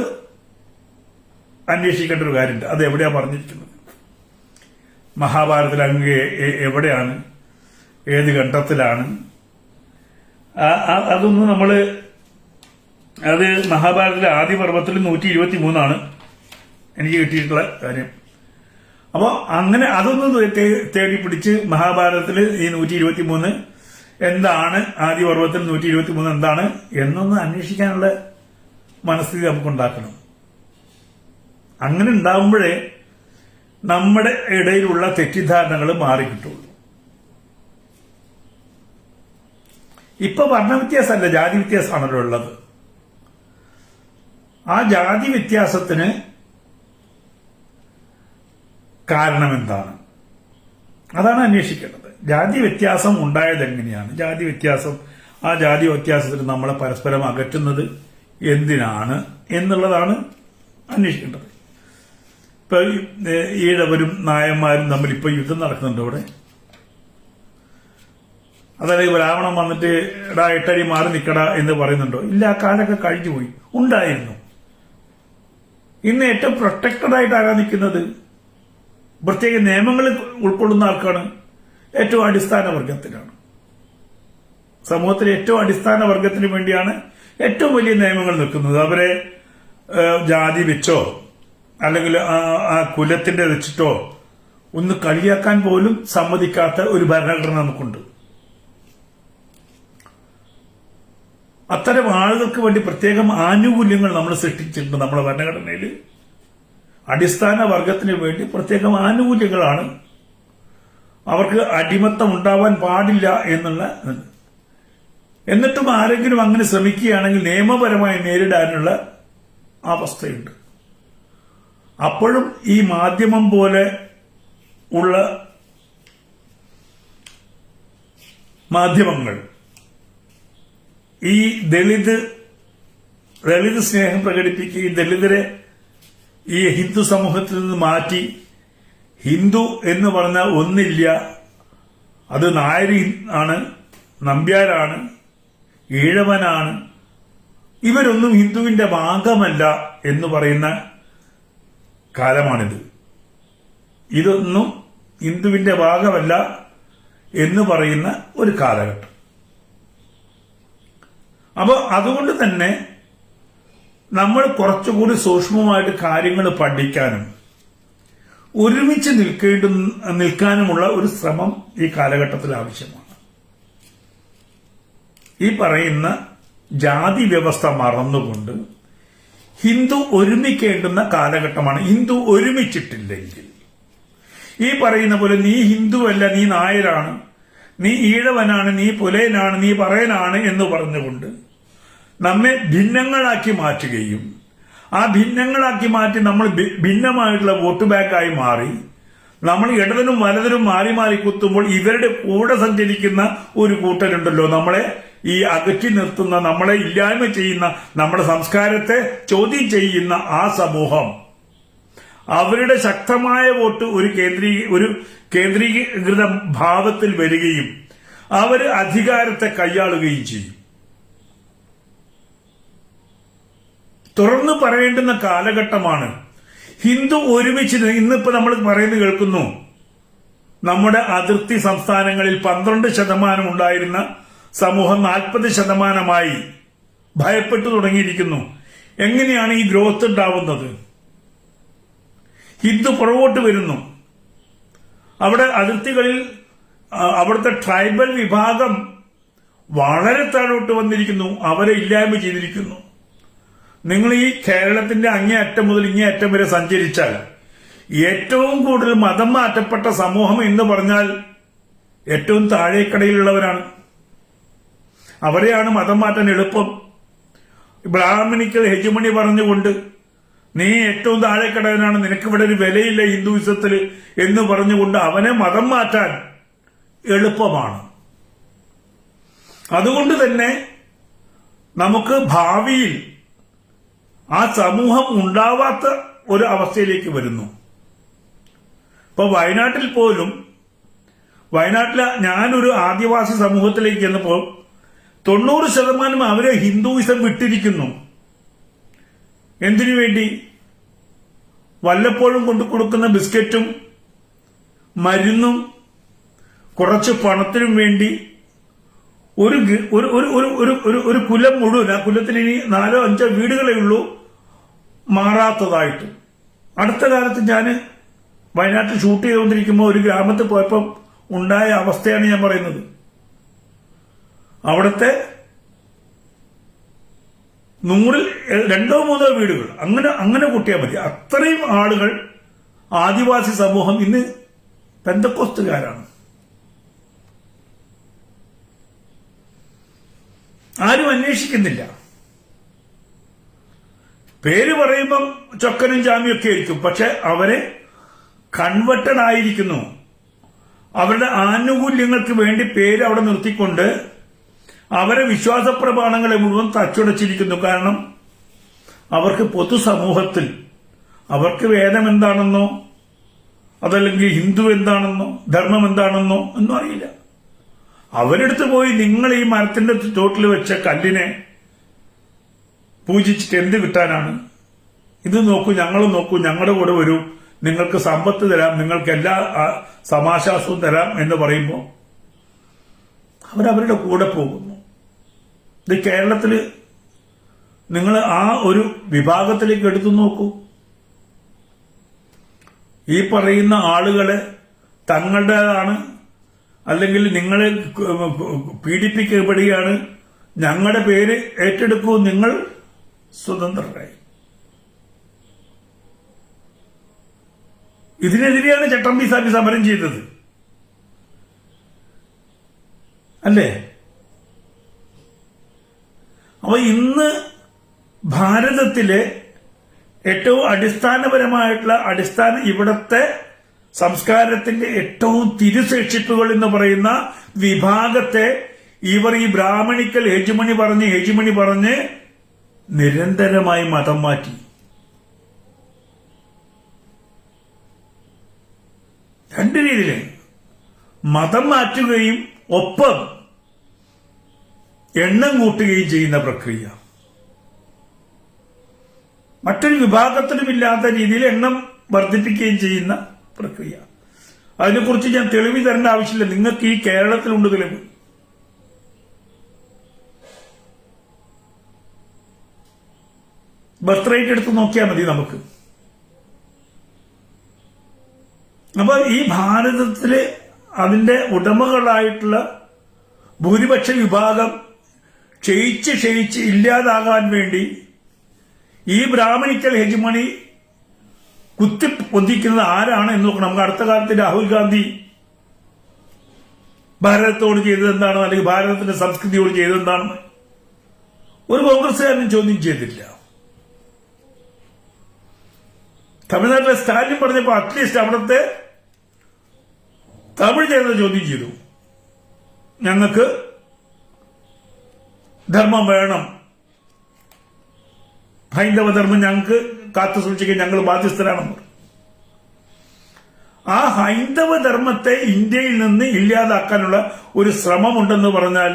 അന്വേഷിക്കേണ്ട ഒരു കാര്യമുണ്ട്. അത് എവിടെയാ പറഞ്ഞിരിക്കുന്നത്, മഹാഭാരതത്തിൽ അങ്ങ് എവിടെയാണ്, ഏത് ഘട്ടത്തിലാണ്, അതൊന്നും നമ്മള് അത് മഹാഭാരതത്തിലെ ആദ്യ പർവ്വത്തിൽ 123 എനിക്ക് കിട്ടിയിട്ടുള്ള കാര്യം. അപ്പൊ അങ്ങനെ അതൊന്ന് തേടി പിടിച്ച് മഹാഭാരതത്തിൽ ഈ 123 എന്താണ്, ആദ്യ പർവ്വത്തിൽ 123 എന്താണ് എന്നൊന്ന് അന്വേഷിക്കാനുള്ള മനസ്ഥിതി നമുക്കുണ്ടാക്കണം. അങ്ങനെ ഉണ്ടാവുമ്പോഴേ നമ്മുടെ ഇടയിലുള്ള തെറ്റിദ്ധാരണകൾ മാറിക്കിട്ടുള്ളൂ. ഇപ്പൊ വർണ്ണവ്യത്യാസമല്ല, ജാതി വ്യത്യാസമാണല്ലോ ഉള്ളത്. ആ ജാതി വ്യത്യാസത്തിന് കാരണം എന്താണ്, അതാണ് അന്വേഷിക്കേണ്ടത്. ജാതി വ്യത്യാസം ഉണ്ടായത് എങ്ങനെയാണ്, ജാതി വ്യത്യാസം, ആ ജാതി വ്യത്യാസത്തിൽ നമ്മളെ പരസ്പരം അകറ്റുന്നത് എന്തിനാണ് എന്നുള്ളതാണ് അന്വേഷിക്കേണ്ടത്. ഇപ്പൊ ഈഴവരും നായന്മാരും തമ്മിൽ ഇപ്പൊ യുദ്ധം നടക്കുന്നുണ്ട് ഇവിടെ. അതായത് ബ്രാഹ്മണൻ വന്നിട്ട് എടാ 8 അടി മാറി നിൽക്കടാ എന്ന് പറയുന്നുണ്ടോ? ഇല്ല, ആ കാലൊക്കെ കഴിഞ്ഞു പോയി. ഉണ്ടായിരുന്നു. ഇന്ന് ഏറ്റവും പ്രൊട്ടക്റ്റഡ് ആയിട്ടാണ് നിൽക്കുന്നത്. പ്രത്യേക നിയമങ്ങൾ ഉൾക്കൊള്ളുന്ന ആൾക്കാണ്, ഏറ്റവും അടിസ്ഥാന വർഗത്തിനാണ്. സമൂഹത്തിലെ ഏറ്റവും അടിസ്ഥാന വർഗത്തിന് വേണ്ടിയാണ് ഏറ്റവും വലിയ നിയമങ്ങൾ നിൽക്കുന്നത്. അവരെ ജാതി വെച്ചോ അല്ലെങ്കിൽ ആ കുലത്തിന്റെ വെച്ചിട്ടോ ഒന്ന് കളിയാക്കാൻ പോലും സമ്മതിക്കാത്ത ഒരു ഭരണഘടന നമുക്കുണ്ട്. അത്തരം ആളുകൾക്ക് വേണ്ടി പ്രത്യേകം ആനുകൂല്യങ്ങൾ നമ്മൾ സൃഷ്ടിച്ചിട്ടുണ്ട് നമ്മുടെ ഭരണഘടനയിൽ. അടിസ്ഥാന വർഗത്തിന് വേണ്ടി പ്രത്യേകം ആനുകൂല്യങ്ങളാണ്. അവർക്ക് അടിമത്തം ഉണ്ടാവാൻ പാടില്ല എന്നുള്ള. എന്നിട്ടും ആരെങ്കിലും അങ്ങനെ ശ്രമിക്കുകയാണെങ്കിൽ നിയമപരമായി നേരിടാനുള്ള അവസ്ഥയുണ്ട്. അപ്പോഴും ഈ മാധ്യമം പോലെ ഉള്ള മാധ്യമങ്ങൾ ഈ ദളിത് സ്നേഹം പ്രകടിപ്പിക്കുകയും ദളിതരെ ഈ ഹിന്ദു സമൂഹത്തിൽ നിന്ന് മാറ്റി ഹിന്ദു എന്ന് പറഞ്ഞ ഒന്നില്ല, അത് നായരി ആണ്, നമ്പ്യാരാണ്, ഈഴവനാണ്, ഇവരൊന്നും ഹിന്ദുവിന്റെ ഭാഗമല്ല എന്ന് പറയുന്ന കാലമാണിത്. ഇതൊന്നും ഹിന്ദുവിന്റെ ഭാഗമല്ല എന്ന് പറയുന്ന ഒരു കാലഘട്ടം. അപ്പോൾ അതുകൊണ്ട് തന്നെ നമ്മൾ കുറച്ചുകൂടി സൂക്ഷ്മമായിട്ട് കാര്യങ്ങൾ പഠിക്കാനും ഒരുമിച്ച് നിൽക്കാനുമുള്ള ഒരു ശ്രമം ഈ കാലഘട്ടത്തിൽ ആവശ്യമാണ്. ഈ പറയുന്ന ജാതി വ്യവസ്ഥ മറന്നുകൊണ്ട് ഹിന്ദു ഒരുമിക്കേണ്ടുന്ന കാലഘട്ടമാണ്. ഹിന്ദു ഒരുമിച്ചിട്ടില്ലെങ്കിൽ ഈ പറയുന്ന പോലെ നീ ഹിന്ദുവല്ല, നീ നായരാണ്, നീ ഈഴവനാണ്, നീ പുലയനാണ്, നീ പറയനാണ് എന്ന് പറഞ്ഞുകൊണ്ട് നമ്മെ ഭിന്നങ്ങളാക്കി മാറ്റുകയും ആ ഭിന്നങ്ങളാക്കി മാറ്റി നമ്മൾ ഭിന്നമായിട്ടുള്ള വോട്ട് ബാങ്കായി മാറി നമ്മൾ ഇടതിനും വലതിനും മാറി മാറി കുത്തുമ്പോൾ ഇവരുടെ കൂടെ സഞ്ചരിക്കുന്ന ഒരു കൂട്ടരുണ്ടല്ലോ, നമ്മളെ ഈ അകറ്റി നിർത്തുന്ന, നമ്മളെ ഇല്ലായ്മ ചെയ്യുന്ന, നമ്മുടെ സംസ്കാരത്തെ ചോദ്യം ചെയ്യുന്ന ആ സമൂഹം, അവരുടെ ശക്തമായ വോട്ട് ഒരു കേന്ദ്രീകൃത ഭാവത്തിൽ വരികയും അവര് അധികാരത്തെ കൈയാളുകയും ചെയ്യും. തുറന്നു പറയേണ്ടുന്ന കാലഘട്ടമാണ്. ഹിന്ദു ഒരുമിച്ച് ഇന്നിപ്പോ നമ്മൾ പറയുന്നത് കേൾക്കുന്നു, നമ്മുടെ അതിർത്തി സംസ്ഥാനങ്ങളിൽ 12% ഉണ്ടായിരുന്ന സമൂഹം 40% ഭയപ്പെട്ടു തുടങ്ങിയിരിക്കുന്നു. എങ്ങനെയാണ് ഈ ഗ്രോത്ത് ഉണ്ടാവുന്നത്? ഹിന്ദു പുറകോട്ട് വരുന്നു. അവിടെ അതിർത്തികളിൽ അവിടുത്തെ ട്രൈബൽ വിഭാഗം വളരെ താഴോട്ട് വന്നിരിക്കുന്നു, അവരെ ഇല്ലായ്മ ചെയ്തിരിക്കുന്നു. നിങ്ങൾ ഈ കേരളത്തിന്റെ അങ്ങേ അറ്റം മുതൽ ഇങ്ങേ അറ്റം വരെ സഞ്ചരിച്ചാൽ ഏറ്റവും കൂടുതൽ മതം മാറ്റപ്പെട്ട സമൂഹം എന്ന് പറഞ്ഞാൽ ഏറ്റവും താഴേക്കടയിലുള്ളവരാണ്. അവരെയാണ് മതം മാറ്റാൻ എളുപ്പം. ബ്രാഹ്മണിക്കൽ ഹെജുമണി പറഞ്ഞുകൊണ്ട് നീ ഏറ്റവും താഴേക്കടവനാണ്, നിനക്കിവിടെ ഒരു വിലയില്ല ഹിന്ദുയിസത്തിൽ എന്ന് പറഞ്ഞുകൊണ്ട് അവനെ മതം മാറ്റാൻ എളുപ്പമാണ്. അതുകൊണ്ട് തന്നെ നമുക്ക് ഭാവിയിൽ ആ സമൂഹം ഉണ്ടാവാത്ത ഒരു അവസ്ഥയിലേക്ക് വരുന്നു. ഇപ്പൊ വയനാട്ടിൽ പോലും, വയനാട്ടിലെ ഞാനൊരു ആദിവാസി സമൂഹത്തിലേക്ക് ചെന്നപ്പോൾ 90% അവരെ ഹിന്ദുയിസം വിട്ടിരിക്കുന്നു. എന്തിനു വേണ്ടി? വല്ലപ്പോഴും കൊണ്ടു കൊടുക്കുന്ന ബിസ്ക്കറ്റും മരുന്നും കുറച്ച് പണത്തിനും വേണ്ടി ഒരു കുലം മുഴുവൻ, ആ കുലത്തിന് ഇനി 4-5 വീടുകളേ ഉള്ളൂ മാറാത്തതായിട്ട്. അടുത്ത കാലത്ത് ഞാൻ വയനാട്ടിൽ ഷൂട്ട് ചെയ്തുകൊണ്ടിരിക്കുമ്പോൾ ഒരു ഗ്രാമത്തിൽ പോയപ്പോൾ ഉണ്ടായ അവസ്ഥയാണ് ഞാൻ പറയുന്നത്. അവിടുത്തെ 100-ൽ 2-3 വീടുകൾ അങ്ങനെ കൂട്ടിയാൽ മതി. അത്രയും ആളുകൾ, ആദിവാസി സമൂഹം ഇന്ന് പെന്തക്കോസ്തുകാരാണ്. ആരും അന്വേഷിക്കുന്നില്ല. പേര് പറയുമ്പം ചൊക്കനും ജാമ്യൊക്കെ ആയിരിക്കും, പക്ഷെ അവരെ കൺവെർട്ടഡ് ആയിരിക്കുന്നു. അവരുടെ ആനുകൂല്യങ്ങൾക്ക് വേണ്ടി പേര് അവിടെ നിർത്തിക്കൊണ്ട് അവരെ വിശ്വാസ പ്രമാണങ്ങളെ മുഴുവൻ തച്ചുടച്ചിരിക്കുന്നു. കാരണം അവർക്ക് പൊതുസമൂഹത്തിൽ അവർക്ക് വേദം എന്താണെന്നോ അതല്ലെങ്കിൽ ഹിന്ദു എന്താണെന്നോ ധർമ്മം എന്താണെന്നോ ഒന്നും അറിയില്ല. അവരെടുത്ത് പോയി നിങ്ങൾ ഈ മരത്തിന്റെ ചോട്ടിൽ വെച്ച കല്ലിനെ പൂജിച്ചിട്ട് എന്ത് കിട്ടാനാണ്? ഇത് നോക്കൂ, ഞങ്ങൾ നോക്കൂ, ഞങ്ങളുടെ കൂടെ വരൂ, നിങ്ങൾക്ക് സമ്പത്ത് തരാം, നിങ്ങൾക്ക് എല്ലാ സമാശ്വാസവും തരാം എന്ന് പറയുമ്പോൾ അവരവരുടെ കൂടെ പോകുന്നു. ഇത് കേരളത്തിൽ നിങ്ങൾ ആ ഒരു വിഭാഗത്തിലേക്ക് എടുത്തു നോക്കൂ. ഈ പറയുന്ന ആളുകളെ തങ്ങളുടേതാണ്, അല്ലെങ്കിൽ നിങ്ങളെ പീഡിപ്പിക്കപ്പെടുകയാണ്, ഞങ്ങളുടെ പേര് ഏറ്റെടുക്കൂ, നിങ്ങൾ സ്വതന്ത്രരായി. ഇതിനെതിരെയാണ് ചട്ടമ്പി സാബി സമരം ചെയ്തത്, അല്ലേ? അപ്പൊ ഇന്ന് ഭാരതത്തിലെ ഏറ്റവും അടിസ്ഥാനപരമായിട്ടുള്ള ഇവിടത്തെ സംസ്കാരത്തിന്റെ ഏറ്റവും തിരുശേഷിപ്പുകൾ എന്ന് പറയുന്ന വിഭാഗത്തെ ഇവർ ഈ ബ്രാഹ്മണിക്കൽ ഹെജുമണി പറഞ്ഞ് നിരന്തരമായി മതം മാറ്റി. രണ്ട് രീതിയിൽ മതം മാറ്റുകയും ഒപ്പം എണ്ണം കൂട്ടുകയും ചെയ്യുന്ന പ്രക്രിയ. മറ്റൊരു വിഭാഗത്തിനുമില്ലാത്ത രീതിയിൽ എണ്ണം വർദ്ധിപ്പിക്കുകയും ചെയ്യുന്ന പ്രക്രിയ. അതിനെക്കുറിച്ച് ഞാൻ തെളിവ് തരേണ്ട ആവശ്യമില്ല. നിങ്ങൾക്ക് ഈ കേരളത്തിലുണ്ട് തെളിവ്. ബർത്ത് റേറ്റ് എടുത്ത് നോക്കിയാൽ മതി നമുക്ക്. അപ്പൊ ഈ ഭാരതത്തിലെ അതിന്റെ ഉടമകളായിട്ടുള്ള ഭൂരിപക്ഷ വിഭാഗം ക്ഷയിച്ച് ഇല്ലാതാകാൻ വേണ്ടി ഈ ബ്രാഹ്മണിക്കൽ ഹെജിമണി കുത്തിപ്പൊന്തിക്കുന്നത് ആരാണ് എന്ന് നോക്കണം. നമുക്ക് അടുത്ത കാലത്ത് രാഹുൽ ഗാന്ധി ഭാരതത്തോട് ചെയ്തതെന്താണ്, അല്ലെങ്കിൽ ഭാരതത്തിന്റെ സംസ്കൃതിയോട് ചെയ്തതെന്താണെന്ന് ഒരു കോൺഗ്രസ്സുകാരനും ചോദ്യം ചെയ്തില്ല. തമിഴ്നാട്ടിലെ സ്റ്റാലിൻ പറഞ്ഞപ്പോൾ അറ്റ്ലീസ്റ്റ് അവിടുത്തെ തമിഴ് ജനത ചോദ്യം ചെയ്തു. ഞങ്ങൾക്ക് ധർമ്മം വേണം, ഹൈന്ദവ ധർമ്മം ഞങ്ങൾക്ക് കാത്തു സൂക്ഷിക്കാൻ ഞങ്ങൾ ബാധ്യസ്ഥരാണെന്ന്. ആ ഹൈന്ദവ ധർമ്മത്തെ ഇന്ത്യയിൽ നിന്ന് ഇല്ലാതാക്കാനുള്ള ഒരു ശ്രമമുണ്ടെന്ന് പറഞ്ഞാൽ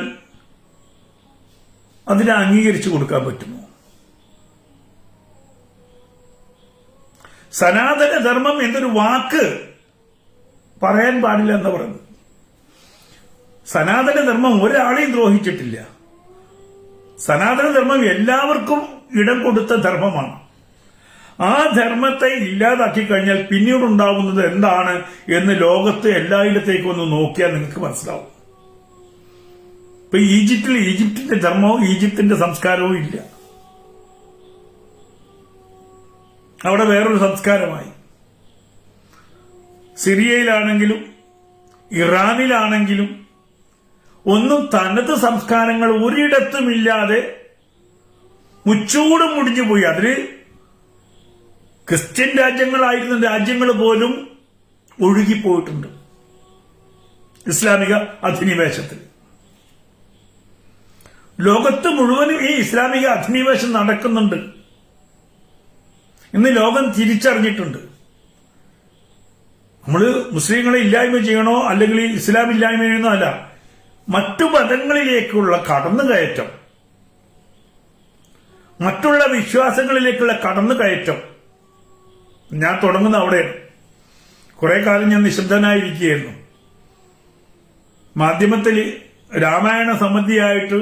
അതിനെ അംഗീകരിച്ചു കൊടുക്കാൻ പറ്റുമോ? സനാതന ധർമ്മം എന്നൊരു വാക്ക് പറയാൻ പാടില്ല എന്ന് പറഞ്ഞു. സനാതന ധർമ്മം ഒരാളെയും ദ്രോഹിച്ചിട്ടില്ല. സനാതന ധർമ്മം എല്ലാവർക്കും ഇടം കൊടുത്ത ധർമ്മമാണ്. ആ ധർമ്മത്തെ ഇല്ലാതാക്കി കഴിഞ്ഞാൽ പിന്നീടുണ്ടാവുന്നത് എന്താണ് എന്ന് ലോകത്ത് എല്ലായിടത്തേക്കും ഒന്ന് നോക്കിയാൽ നിങ്ങൾക്ക് മനസ്സിലാവും. ഇപ്പൊ ഈജിപ്തിന്റെ ധർമ്മവും ഈജിപ്തിന്റെ സംസ്കാരവും ഇല്ല. അവിടെ വേറൊരു സംസ്കാരമായി. സിറിയയിലാണെങ്കിലും ഇറാനിലാണെങ്കിലും ഒന്നും തനത് സംസ്കാരങ്ങൾ ഒരിടത്തുമില്ലാതെ മുച്ചൂടും മുടിഞ്ഞുപോയി. അതില് ക്രിസ്ത്യൻ രാജ്യങ്ങളായിരുന്ന രാജ്യങ്ങൾ പോലും ഒഴുകിപ്പോയിട്ടുണ്ട് ഇസ്ലാമിക അധിനിവേശത്തിൽ. ലോകത്ത് മുഴുവനും ഈ ഇസ്ലാമിക അധിനിവേശം നടക്കുന്നുണ്ട്. ഇന്ന് ലോകം തിരിച്ചറിഞ്ഞിട്ടുണ്ട്. നമ്മള് മുസ്ലിങ്ങളെ ഇല്ലായ്മ ചെയ്യണോ അല്ലെങ്കിൽ ഇസ്ലാം ഇല്ലായ്മ ചെയ്യണോ അല്ല, മറ്റു മതങ്ങളിലേക്കുള്ള കടന്നുകയറ്റം, മറ്റുള്ള വിശ്വാസങ്ങളിലേക്കുള്ള കടന്നുകയറ്റം ഞാൻ തുടങ്ങുന്ന അവിടെയാണ്. കുറെ കാലം ഞാൻ നിശബ്ദനായിരിക്കുകയായിരുന്നു. മാധ്യമത്തിൽ രാമായണ സംബന്ധിയായിട്ട്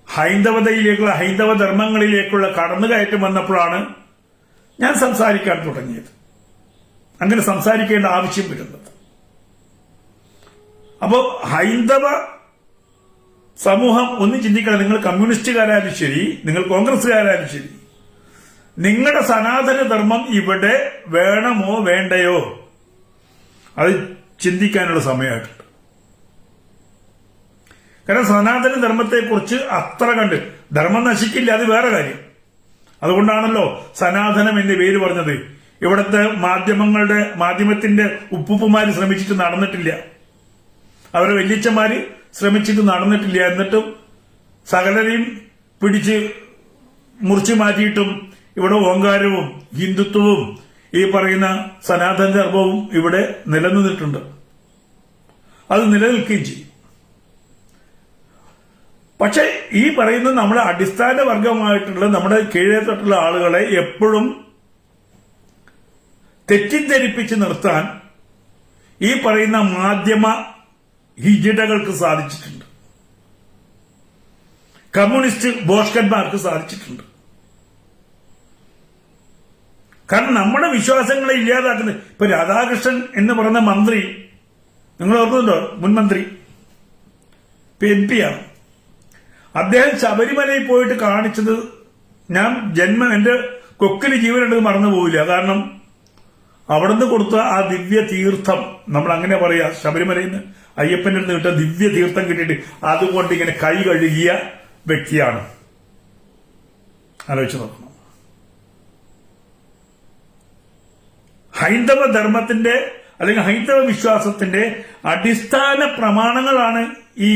ഹൈന്ദവതയിലേക്കുള്ള ഹൈന്ദവ ധർമ്മങ്ങളിലേക്കുള്ള കടന്നുകയറ്റം വന്നപ്പോഴാണ് ഞാൻ സംസാരിക്കാൻ തുടങ്ങിയത്. അങ്ങനെ സംസാരിക്കേണ്ട ആവശ്യം വരുന്നത്. അപ്പോ ഹൈന്ദവ സമൂഹം ഒന്ന് ചിന്തിക്കണം. നിങ്ങൾ കമ്മ്യൂണിസ്റ്റുകാരായാലും ശരി, നിങ്ങൾ കോൺഗ്രസ്സുകാരായാലും ശരി, നിങ്ങളുടെ സനാതന ധർമ്മം ഇവിടെ വേണമോ വേണ്ടയോ അത് ചിന്തിക്കാനുള്ള സമയമായിട്ടുണ്ട്. കാരണം സനാതന ധർമ്മത്തെക്കുറിച്ച് അത്ര കണ്ട് ധർമ്മം നശിക്കില്ല, അത് വേറെ കാര്യം. അതുകൊണ്ടാണല്ലോ സനാതനം എന്ന് പേര് പറഞ്ഞത്. ഇവിടുത്തെ മാധ്യമത്തിന്റെ ഉപ്പുപ്പുമാര് ശ്രമിച്ചിട്ട് നടന്നിട്ടില്ല, അവരെ വല്യച്ഛന്മാര് ശ്രമിച്ചിട്ട് നടന്നിട്ടില്ല. എന്നിട്ടും സകലരെയും പിടിച്ച് മുറിച്ചു മാറ്റിയിട്ടും ഇവിടെ ഓങ്കാരവും ഹിന്ദുത്വവും ഈ പറയുന്ന സനാതന ധർമ്മവും ഇവിടെ നിലനിന്നിട്ടുണ്ട്. അത് നിലനിൽക്കുകയും ചെയ്യും. പക്ഷെ ഈ പറയുന്ന നമ്മുടെ അടിസ്ഥാന വർഗമായിട്ടുള്ള നമ്മുടെ കീഴേത്തോട്ടുള്ള ആളുകളെ എപ്പോഴും തെറ്റിദ്ധരിപ്പിച്ച് നിർത്താൻ ഈ പറയുന്ന മാധ്യമ ഹിജടകൾക്ക് സാധിച്ചിട്ടുണ്ട്. കമ്മ്യൂണിസ്റ്റ് ബോഷ്കന്മാർക്ക് സാധിച്ചിട്ടുണ്ട്. കാരണം നമ്മുടെ വിശ്വാസങ്ങളെ ഇല്ലാതാക്കുന്നത്. ഇപ്പൊ രാധാകൃഷ്ണൻ എന്ന് പറയുന്ന മന്ത്രി, നിങ്ങൾ ഓർക്കുന്നുണ്ടോ? മുൻ മന്ത്രി, MP ആണ്. അദ്ദേഹം ശബരിമലയിൽ പോയിട്ട് കാണിച്ചത് ഞാൻ എന്റെ കൊക്കിന് ജീവനുണ്ടെന്ന് മറന്നുപോയില്ല. കാരണം അവിടുന്ന് കൊടുത്ത ആ ദിവ്യ തീർത്ഥം, നമ്മൾ അങ്ങനെ പറയാ, ശബരിമലയിൽ നിന്ന് അയ്യപ്പന്റെ അടുത്ത് കിട്ടിയ ദിവ്യ തീർത്ഥം കിട്ടിയിട്ട് അതുകൊണ്ട് ഇങ്ങനെ കൈ കഴുകിയ വ്യക്തിയാണ്. ആലോചിച്ച് നോക്കണം. ഹൈന്ദവ ധർമ്മത്തിന്റെ അല്ലെങ്കിൽ ഹൈന്ദവ വിശ്വാസത്തിന്റെ അടിസ്ഥാന പ്രമാണങ്ങളാണ് ഈ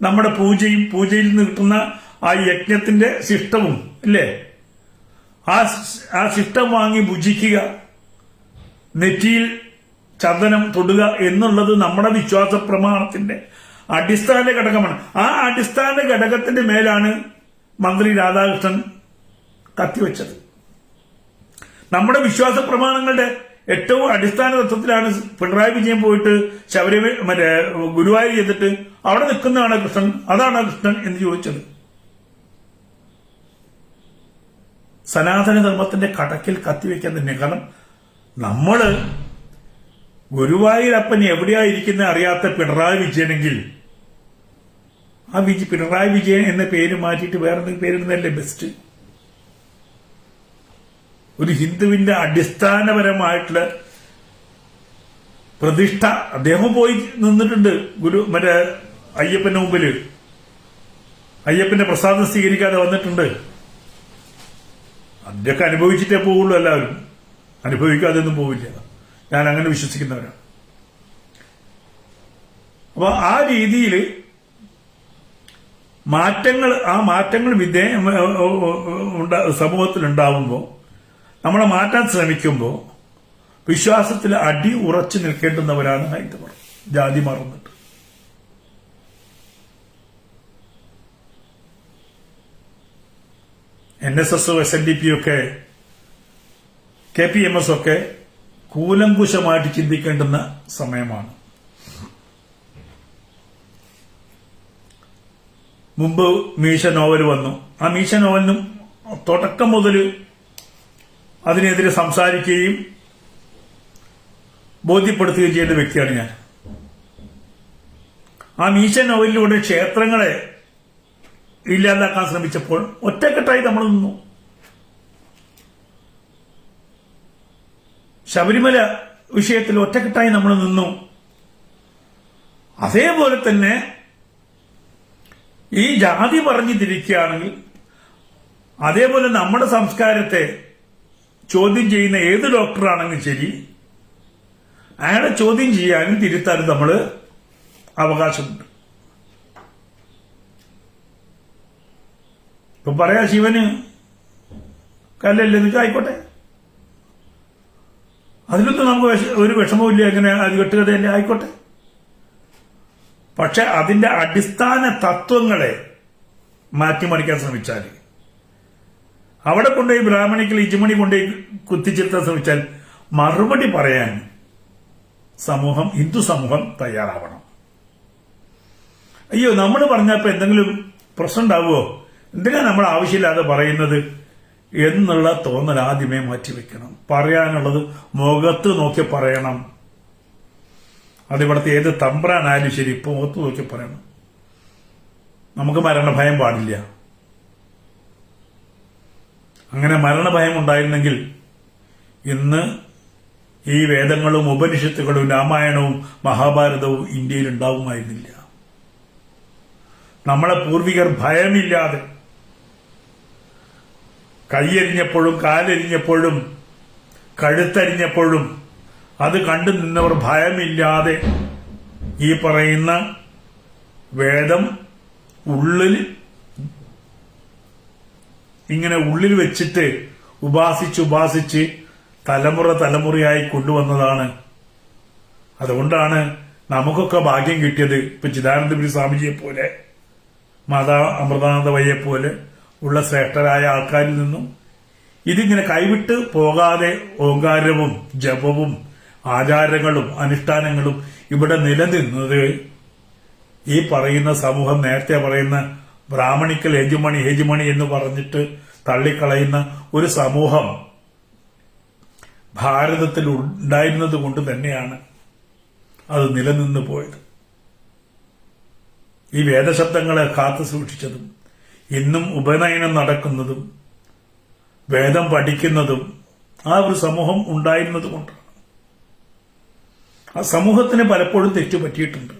നമ്മുടെ പൂജയിൽ നിന്ന് കിട്ടുന്ന ആ യജ്ഞത്തിന്റെ ശിഷ്ടവും അല്ലേ? ആ ശിഷ്ടം വാങ്ങി ഭുജിക്കുക, നെറ്റിയിൽ ചന്ദനം തൊടുക എന്നുള്ളത് നമ്മുടെ വിശ്വാസ പ്രമാണത്തിന്റെ അടിസ്ഥാന ഘടകമാണ്. ആ അടിസ്ഥാന ഘടകത്തിന്റെ മേലാണ് മന്ത്രി രാധാകൃഷ്ണൻ കത്തിവെച്ചത്. നമ്മുടെ വിശ്വാസ പ്രമാണങ്ങളുടെ ഏറ്റവും അടിസ്ഥാന തത്വത്തിലാണ് പിണറായി വിജയൻ പോയിട്ട് ഗുരുവായൂർ ചെയ്തിട്ട് അവിടെ നിൽക്കുന്നതാണ് കൃഷ്ണൻ, അതാണ് കൃഷ്ണൻ എന്ന് ചോദിച്ചത്. സനാതന ധർമ്മത്തിന്റെ കടക്കിൽ കത്തിവെക്കാൻ തന്നെ. കാരണം നമ്മള് ഗുരുവായൂരപ്പൻ എവിടെയായിരിക്കുന്ന അറിയാത്ത പിണറായി വിജയനെങ്കിൽ ആ പിണറായി വിജയൻ എന്ന പേര് മാറ്റിയിട്ട് വേറെ പേരിടുന്നതല്ലേ ബെസ്റ്റ്. ഒരു ഹിന്ദുവിന്റെ അടിസ്ഥാനപരമായിട്ടുള്ള പ്രതിഷ്ഠ അദ്ദേഹം പോയി നിന്നിട്ടുണ്ട് അയ്യപ്പന്റെ മുമ്പില്. അയ്യപ്പന്റെ പ്രസാദം സ്വീകരിക്കാതെ വന്നിട്ടുണ്ട്. അതിന്റെയൊക്കെ അനുഭവിച്ചിട്ടേ പോവുള്ളൂ. എല്ലാവരും അനുഭവിക്കാതെ ഒന്നും പോവില്ല. ഞാൻ അങ്ങനെ വിശ്വസിക്കുന്നവരാണ്. അപ്പൊ ആ രീതിയിൽ മാറ്റങ്ങൾ സമൂഹത്തിൽ ഉണ്ടാവുമ്പോൾ നമ്മളെ മാറ്റാൻ ശ്രമിക്കുമ്പോൾ വിശ്വാസത്തിൽ അടി ഉറച്ചു നിൽക്കേണ്ടുന്നവരാണ് ഹൈന്ദവർ, ജാതി മറന്നിട്ട്. NSS, SNDP ഒക്കെ KPMS ഒക്കെ കൂലങ്കുശമായിട്ട് ചിന്തിക്കേണ്ടുന്ന സമയമാണ്. മുമ്പ് മീശ നോവൽ വന്നു. ആ മീശ നോവലിനും തുടക്കം മുതൽ അതിനെതിരെ സംസാരിക്കുകയും ബോധ്യപ്പെടുത്തുകയും ചെയ്ത വ്യക്തിയാണ് ഞാൻ. ആ മീശ നോവലിലൂടെ ക്ഷേത്രങ്ങളെ ഇല്ലാതാക്കാൻ ശ്രമിച്ചപ്പോൾ ഒറ്റക്കെട്ടായി നമ്മൾ നിന്നു. ശബരിമല വിഷയത്തിൽ ഒറ്റക്കെട്ടായി നമ്മൾ നിന്നു. അതേപോലെ തന്നെ ഈ ജാതി പറഞ്ഞു തിരിക്കുകയാണെങ്കിൽ അതേപോലെ നമ്മുടെ സംസ്കാരത്തെ ചോദ്യം ചെയ്യുന്ന ഏത് ഡോക്ടറാണെങ്കിലും ശരി, അയാളെ ചോദ്യം ചെയ്യാനും തിരുത്താനും നമ്മൾ അവകാശമുണ്ട്. ഇപ്പൊ പറയാ ശിവന് കല്ലല്ലെന്ന് ആയിക്കോട്ടെ, അതിലൊന്നും നമുക്ക് ഒരു വിഷമവും ഇല്ല. എങ്ങനെ അത് കെട്ടുകഥയല്ലേ, ആയിക്കോട്ടെ. പക്ഷെ അതിന്റെ അടിസ്ഥാന തത്വങ്ങളെ മാറ്റിമറിക്കാൻ ശ്രമിച്ചാൽ, അവിടെ കൊണ്ടുപോയി ബ്രാഹ്മണിക്കൽ ഇജുമണി കൊണ്ടുപോയി കുത്തിച്ചിരുത്താൻ ശ്രമിച്ചാൽ മറുപടി പറയാൻ ഹിന്ദു സമൂഹം തയ്യാറാവണം. അയ്യോ, നമ്മൾ പറഞ്ഞപ്പോ എന്തെങ്കിലും പ്രശ്നം ഉണ്ടാവുമോ, എന്തിനാ നമ്മൾ ആവശ്യമില്ലാതെ പറയുന്നത് എന്നുള്ള തോന്നൽ ആദ്യമേ മാറ്റിവെക്കണം. പറയാനുള്ളത് മുഖത്ത് നോക്കി പറയണം. അതിവിടുത്തെ ഏത് തമ്പ്രാനായാലും ശരി, ഇപ്പൊ മുഖത്ത് നോക്കി പറയണം. നമുക്ക് മരണഭയം പാടില്ല. അങ്ങനെ മരണഭയം ഉണ്ടായിരുന്നെങ്കിൽ ഇന്ന് ഈ വേദങ്ങളും ഉപനിഷത്തുകളും രാമായണവും മഹാഭാരതവും ഇന്ത്യയിൽ ഉണ്ടാവുമായിരുന്നില്ല. നമ്മളെ പൂർവികർ ഭയമില്ലാതെ കൈയരിഞ്ഞപ്പോഴും കാലരിഞ്ഞപ്പോഴും കഴുത്തരിഞ്ഞപ്പോഴും അത് കണ്ടു നിന്നവർ ഭയമില്ലാതെ ഈ പറയുന്ന വേദം ഉള്ളിൽ വെച്ചിട്ട് ഉപാസിച്ച് തലമുറയായി കൊണ്ടുവന്നതാണ്. അതുകൊണ്ടാണ് നമുക്കൊക്കെ ഭാഗ്യം കിട്ടിയത്. ഇപ്പൊ ചിദാനന്ദപുരി സ്വാമിജിയെ പോലെ, മാതാ അമൃതാനന്ദവയ്യെ പോലെ ഉള്ള ശ്രേഷ്ഠരായ ആൾക്കാരിൽ നിന്നും ഇതിങ്ങനെ കൈവിട്ട് പോകാതെ ഓങ്കാരവും ജപവും ആചാരങ്ങളും അനുഷ്ഠാനങ്ങളും ഇവിടെ നിലനിന്നത് ഈ പറയുന്ന സമൂഹം, നേരത്തെ പറയുന്ന ബ്രാഹ്മണിക്കൽ ഹേജുമണി എന്ന് പറഞ്ഞിട്ട് തള്ളിക്കളയുന്ന ഒരു സമൂഹം ഭാരതത്തിൽ ഉണ്ടായിരുന്നത് കൊണ്ട് തന്നെയാണ് അത് നിലനിന്ന് പോയത്. ഈ വേദശബ്ദങ്ങളെ കാത്തു സൂക്ഷിച്ചതും ഇന്നും ഉപനയനം നടക്കുന്നതും വേദം പഠിക്കുന്നതും ആ ഒരു സമൂഹം ഉണ്ടായിരുന്നത് കൊണ്ടാണ്. ആ സമൂഹത്തിന് പലപ്പോഴും തെറ്റുപറ്റിയിട്ടുണ്ട്.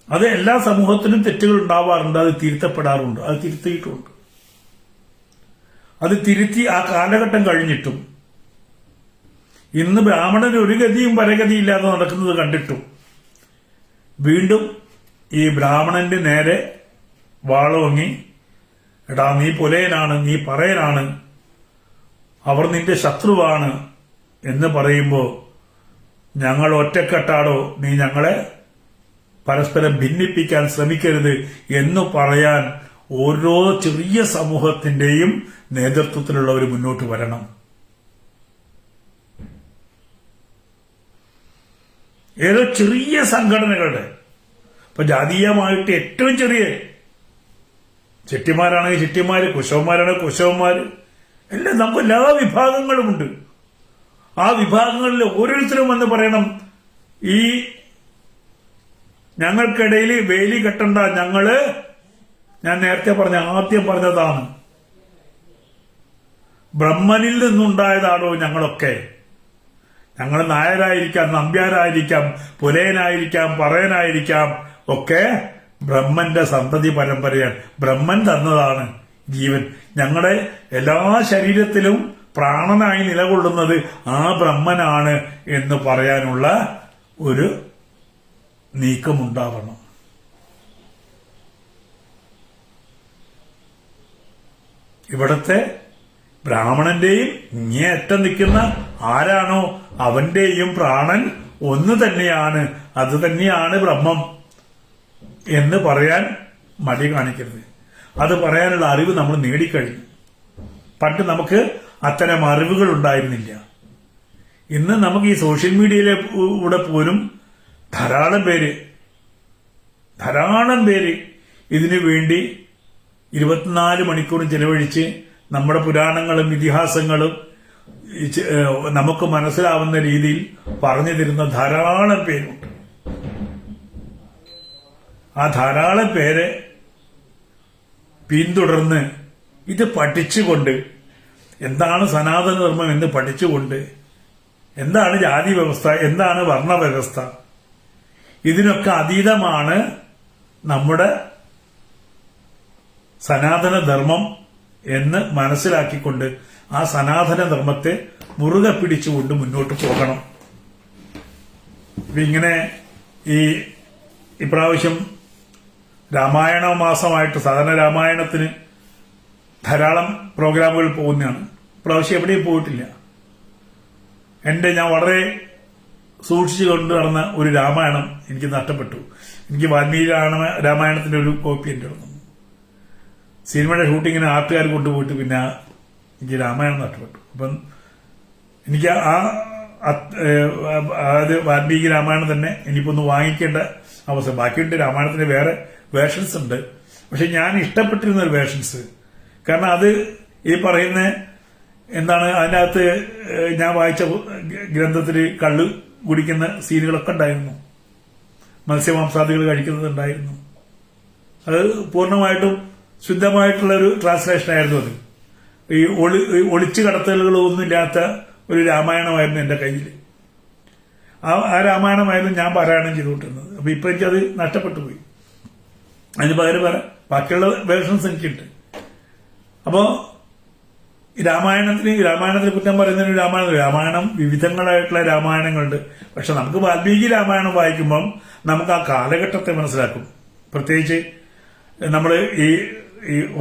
അത് എല്ലാ സമൂഹത്തിനും തെറ്റുകൾ ഉണ്ടാവാറുണ്ട്, അത് തിരുത്തപ്പെടാറുണ്ട്, അത് തിരുത്തിയിട്ടുമുണ്ട്. അത് തിരുത്തി ആ കാലഘട്ടം കഴിഞ്ഞിട്ടും ഇന്ന് ബ്രാഹ്മണന് ഒരു ഗതിയും പരഗതിയില്ലാതെ നടക്കുന്നത് കണ്ടിട്ടും വീണ്ടും ഈ ബ്രാഹ്മണന്റെ നേരെ വാളോങ്ങി, എടാ നീ പുലയനാണ്, നീ പറയനാണ്, അവർ നിന്റെ ശത്രുവാണ് എന്ന് പറയുമ്പോൾ ഞങ്ങൾ ഒറ്റക്കെട്ടാടോ, നീ ഞങ്ങളെ പരസ്പരം ഭിന്നിപ്പിക്കാൻ ശ്രമിക്കരുത് എന്ന് പറയാൻ ഓരോ ചെറിയ സമൂഹത്തിന്റെയും നേതൃത്വത്തിലുള്ളവർ മുന്നോട്ട് വരണം. ഏതോ ചെറിയ സംഘടനകളുടെ, ഇപ്പൊ ജാതീയമായിട്ട് ഏറ്റവും ചെറിയ ചെട്ടിമാരാണെങ്കിൽ ചെട്ടിമാര്, കുശവന്മാരാണെങ്കിൽ കുശവന്മാര്, എല്ലാം നമുക്ക് എല്ലാ വിഭാഗങ്ങളുമുണ്ട്. ആ വിഭാഗങ്ങളിൽ ഓരോരുത്തരും വന്ന് പറയണം, ഈ ഞങ്ങൾക്കിടയിൽ വേലി കെട്ടണ്ട, ഞാൻ നേരത്തെ ആദ്യം പറഞ്ഞതാണ്, ബ്രഹ്മനിൽ നിന്നുണ്ടായതാണോ ഞങ്ങളൊക്കെ. ഞങ്ങൾ നായരായിരിക്കാം, നമ്പ്യാരായിരിക്കാം, പുലയനായിരിക്കാം, പറയനായിരിക്കാം, ഒക്കെ ബ്രഹ്മന്റെ സന്തതി പരമ്പരയാണ്. ബ്രഹ്മൻ തന്നതാണ് ജീവൻ. ഞങ്ങളുടെ എല്ലാ ശരീരത്തിലും പ്രാണനായി നിലകൊള്ളുന്നത് ആ ബ്രഹ്മനാണ് എന്ന് പറയാനുള്ള ഒരു നീക്കമുണ്ടാവണം. ഇവിടത്തെ ബ്രാഹ്മണന്റെയും ഇങ്ങേയറ്റം നിൽക്കുന്ന ആരാണോ അവന്റെയും പ്രാണൻ ഒന്ന് തന്നെയാണ്, അത് തന്നെയാണ് ബ്രഹ്മം എന്ന് പറയാൻ മടി കാണിക്കരുത്. അത് പറയാനുള്ള അറിവ് നമ്മൾ നേടിക്കഴിഞ്ഞു. പണ്ട് നമുക്ക് അത്തരം അറിവുകൾ ഉണ്ടായിരുന്നില്ല. ഇന്ന് നമുക്ക് ഈ സോഷ്യൽ മീഡിയയിലൂടെ പോലും ധാരാളം പേര് ഇതിനു വേണ്ടി 24 മണിക്കൂറും ചെലവഴിച്ച് നമ്മുടെ പുരാണങ്ങളും ഇതിഹാസങ്ങളും നമുക്ക് മനസ്സിലാവുന്ന രീതിയിൽ പറഞ്ഞു തരുന്ന ധാരാളം പേരുണ്ട്. ആ ധാരാളം പേരെ പിന്തുടർന്ന് ഇത് പഠിച്ചുകൊണ്ട്, എന്താണ് സനാതനധർമ്മം എന്ന് പഠിച്ചുകൊണ്ട്, എന്താണ് ജാതി വ്യവസ്ഥ, എന്താണ് വർണ്ണവ്യവസ്ഥ, ഇതിനൊക്കെ അതീതമാണ് നമ്മുടെ സനാതനധർമ്മം എന്ന് മനസ്സിലാക്കിക്കൊണ്ട് ആ സനാതനധർമ്മത്തെ മുറുകെ പിടിച്ചുകൊണ്ട് മുന്നോട്ട് പോകണം. ഇങ്ങനെ ഇപ്രാവശ്യം രാമായണ മാസമായിട്ട് സാധാരണ രാമായണത്തിന് ധാരാളം പ്രോഗ്രാമുകൾ പോകുന്നതാണ്. ഇപ്രാവശ്യം എവിടെയും പോയിട്ടില്ല. ഞാൻ വളരെ സൂക്ഷിച്ചു കൊണ്ടു നടന്ന ഒരു രാമായണം എനിക്ക് നഷ്ടപ്പെട്ടു. എനിക്ക് വാൽമീകി രാമായണത്തിന്റെ ഒരു കോപ്പി എന്റെ അടുത്ത്. സിനിമയുടെ ഷൂട്ടിങ്ങിന് ആർട്ടുകാർ കൊണ്ടുപോയിട്ട് പിന്നെ എനിക്ക് രാമായണം നഷ്ടപ്പെട്ടു. അപ്പം എനിക്ക് അതായത് വാൽമീകി രാമായണം തന്നെ ഇനിയിപ്പൊന്ന് വാങ്ങിക്കേണ്ട അവസ്ഥ. ബാക്കിയുണ്ട്, രാമായണത്തിന്റെ വേറെ വേർഷൻസ് ഉണ്ട്. പക്ഷെ ഞാൻ ഇഷ്ടപ്പെട്ടിരുന്ന ഒരു വേർഷൻസ്, കാരണം അത് ഈ പറയുന്ന എന്താണ്, അതിനകത്ത് ഞാൻ വായിച്ച ഗ്രന്ഥത്തിൽ കള്ള് കുടിക്കുന്ന സീനുകളൊക്കെ ഉണ്ടായിരുന്നു, മത്സ്യമാംസാദികൾ കഴിക്കുന്നത് ഉണ്ടായിരുന്നു. അത് പൂർണ്ണമായിട്ടും ശുദ്ധമായിട്ടുള്ള ഒരു ട്രാൻസ്ലേഷൻ ആയിരുന്നു. അത് ഈ ഒളിച്ചു കടത്തലുകളൊന്നും ഇല്ലാത്ത ഒരു രാമായണമായിരുന്നു എന്റെ കയ്യിൽ. ആ രാമായണമായിരുന്നു ഞാൻ പാരായണം ചെയ്തുകൊണ്ടിരുന്നത്. അപ്പൊ ഇപ്പൊ എനിക്കത് നഷ്ടപ്പെട്ടു പോയി. അതിന് പകരം ബാക്കിയുള്ള വേർഷൻസ് എനിക്കുണ്ട്. അപ്പോ രാമായണത്തിന് കുറ്റം പറയുന്നതിന് രാമായണം വിവിധങ്ങളായിട്ടുള്ള രാമായണങ്ങളുണ്ട്. പക്ഷെ നമുക്ക് വാൽമീകി രാമായണം വായിക്കുമ്പം നമുക്ക് ആ കാലഘട്ടത്തെ മനസ്സിലാക്കും. പ്രത്യേകിച്ച് നമ്മൾ ഈ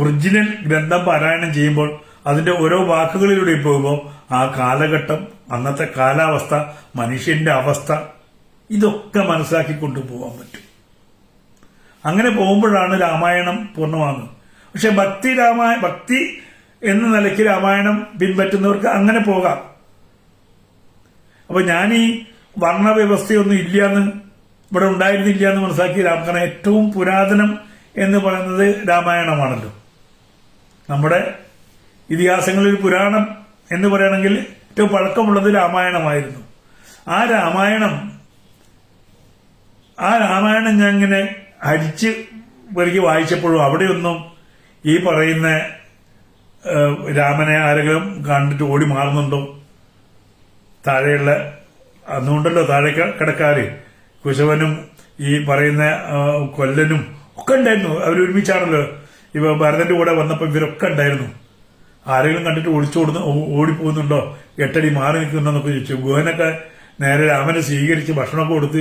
ഒറിജിനൽ ഗ്രന്ഥം പാരായണം ചെയ്യുമ്പോൾ അതിന്റെ ഓരോ വാക്കുകളിലൂടെ പോകുമ്പോൾ ആ കാലഘട്ടം, അന്നത്തെ കാലാവസ്ഥ, മനുഷ്യന്റെ അവസ്ഥ, ഇതൊക്കെ മനസ്സിലാക്കി കൊണ്ടുപോകാൻ പറ്റും. അങ്ങനെ പോകുമ്പോഴാണ് രാമായണം പൂർണ്ണമാകുന്നത്. പക്ഷെ ഭക്തി എന്ന നിലയ്ക്ക് രാമായണം പിൻപറ്റുന്നവർക്ക് അങ്ങനെ പോകാം. അപ്പൊ ഞാൻ ഈ വർണ്ണവ്യവസ്ഥയൊന്നും ഇല്ലാന്ന്, ഇവിടെ ഉണ്ടായിരുന്നില്ല എന്ന് മനസ്സിലാക്കി. കാരണം ഏറ്റവും പുരാതനം എന്ന് പറയുന്നത് രാമായണമാണല്ലോ. നമ്മുടെ ഇതിഹാസങ്ങളിൽ പുരാണം എന്ന് പറയുകയാണെങ്കിൽ ഏറ്റവും പഴക്കമുള്ളത് രാമായണമായിരുന്നു. ആ രാമായണം ഞാൻ ഇങ്ങനെ അരിച്ച് പെറുക്കി വായിച്ചപ്പോഴും അവിടെയൊന്നും ഈ പറയുന്ന രാമനെ ആരെങ്കിലും കണ്ടിട്ട് ഓടി മാറുന്നുണ്ടോ? താഴെയുള്ള അന്നുകൊണ്ടല്ലോ താഴെ കിടക്കാര്, കുശവനും ഈ പറയുന്ന കൊല്ലനും ഒക്കെ ഉണ്ടായിരുന്നു. അവരൊരുമിച്ചാണല്ലോ. ഇവ ഭരതന്റെ കൂടെ വന്നപ്പോ ഇവരൊക്കെ ഉണ്ടായിരുന്നു. ആരെങ്കിലും കണ്ടിട്ട് ഓടിപ്പോകുന്നുണ്ടോ, 8 അടി മാറി നിൽക്കുന്നുണ്ടോന്നൊക്കെ ചോദിച്ചു. ഗുഹനൊക്കെ നേരെ രാമനെ സ്വീകരിച്ച് ഭക്ഷണമൊക്കെ കൊടുത്ത്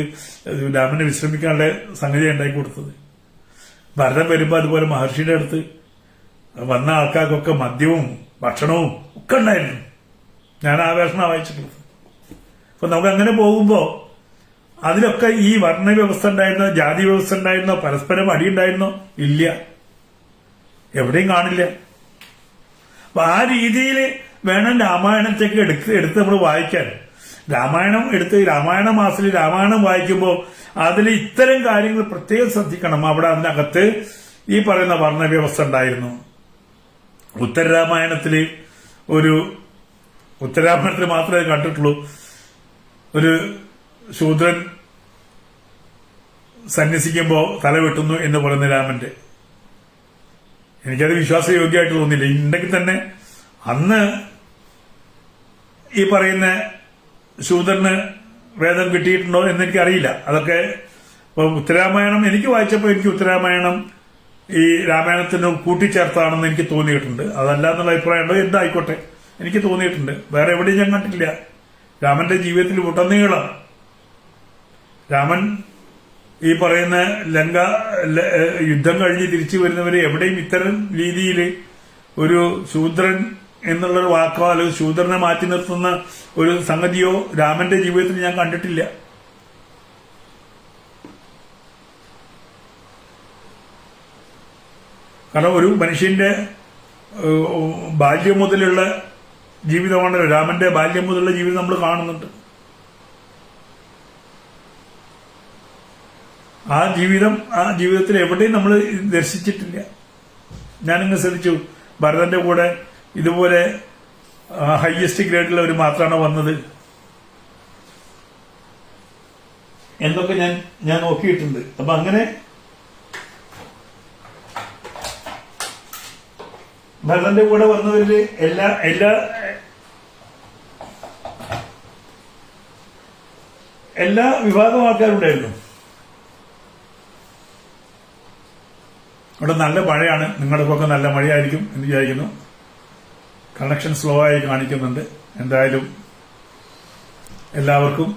രാമനെ വിശ്രമിക്കാനുള്ള സംഗതി ഉണ്ടാക്കി കൊടുത്തത്. ഭരതൻ വരുമ്പോ അതുപോലെ മഹർഷിയുടെ അടുത്ത് വന്ന ആൾക്കാർക്കൊക്കെ മദ്യവും ഭക്ഷണവും ഒക്കെ ഉണ്ടായിരുന്നു. ഞാൻ ആ വേഷണം വായിച്ചിട്ടുള്ളത്. അപ്പൊ നമുക്ക് അങ്ങനെ പോകുമ്പോ അതിലൊക്കെ ഈ വർണ്ണ വ്യവസ്ഥ ഉണ്ടായിരുന്നോ, ജാതി വ്യവസ്ഥ ഉണ്ടായിരുന്നോ, പരസ്പരം അടിയുണ്ടായിരുന്നോ? ഇല്ല, എവിടെയും കാണില്ല. അപ്പൊ ആ രീതിയിൽ വേണം രാമായണത്തേക്ക് എടുത്ത് നമ്മൾ വായിക്കാൻ. രാമായണം എടുത്ത് രാമായണ മാസത്തിൽ രാമായണം വായിക്കുമ്പോൾ അതിൽ ഇത്തരം കാര്യങ്ങൾ പ്രത്യേകം ശ്രദ്ധിക്കണം. അവിടെ അതിനകത്ത് ഈ പറയുന്ന വർണ്ണവ്യവസ്ഥ ഉണ്ടായിരുന്നു. ഉത്തരരാമായണത്തിൽ മാത്രമേ കണ്ടിട്ടുള്ളൂ ഒരു ശൂദ്രൻ സന്യസിക്കുമ്പോൾ തല വെട്ടുന്നു എന്ന് പറയുന്ന രാമന്റെ. എനിക്കത് വിശ്വാസയോഗ്യമായിട്ട് തോന്നില്ല. ഉണ്ടെങ്കിൽ തന്നെ അന്ന് ഈ പറയുന്ന ശൂദ്രന് വേദം കിട്ടിയിട്ടുണ്ടോ എന്ന് എനിക്കറിയില്ല. അതൊക്കെ ഇപ്പൊ ഉത്തരരാമായണം എനിക്ക് വായിച്ചപ്പോൾ എനിക്ക് ഉത്തരരാമായണം ഈ രാമായണത്തിന് കൂട്ടിച്ചേർത്താണെന്ന് എനിക്ക് തോന്നിയിട്ടുണ്ട്. അതല്ല എന്നുള്ള അഭിപ്രായം ഉണ്ടോ എന്തായിക്കോട്ടെ, എനിക്ക് തോന്നിയിട്ടുണ്ട്. വേറെ എവിടെയും ഞാൻ കണ്ടിട്ടില്ല. രാമന്റെ ജീവിതത്തിൽ ഉടനീളം രാമൻ ഈ പറയുന്ന യുദ്ധം കഴിഞ്ഞ് തിരിച്ചു വരുന്നവരെ എവിടെയും ഇത്തരം രീതിയിൽ ഒരു ശൂദ്രൻ എന്നുള്ളൊരു വാക്കോ അല്ലെങ്കിൽ ശൂദ്രനെ മാറ്റി നിർത്തുന്ന ഒരു സംഗതിയോ രാമന്റെ ജീവിതത്തിൽ ഞാൻ കണ്ടിട്ടില്ല. കാരണം ഒരു മനുഷ്യന്റെ ബാല്യം മുതലുള്ള ജീവിതമാണ് രാമന്റെ ബാല്യം മുതലുള്ള ജീവിതം നമ്മൾ കാണുന്നുണ്ട്. ആ ജീവിതത്തിൽ എവിടെയും നമ്മൾ ദർശിച്ചിട്ടില്ല. ഞാനിങ്ങ് ശ്രദ്ധിച്ചു, ഭരതന്റെ കൂടെ ഇതുപോലെ ഹയസ്റ്റ് ഗ്രേഡിലുള്ളവർ മാത്രമാണ് വന്നത് എന്നൊക്കെ ഞാൻ നോക്കിയിട്ടുണ്ട്. അപ്പൊ അങ്ങനെ ഭരതന്റെ കൂടെ വന്നവരില് എല്ലാ വിഭാഗം ആൾക്കാരുണ്ടായിരുന്നു. അവിടെ നല്ല മഴയാണ്. നിങ്ങളുടെയൊക്കെ നല്ല മഴയായിരിക്കും എന്ന് വിചാരിക്കുന്നു. കണക്ഷൻ സ്ലോ ആയി കാണിക്കുന്നുണ്ട്. എന്തായാലും എല്ലാവർക്കും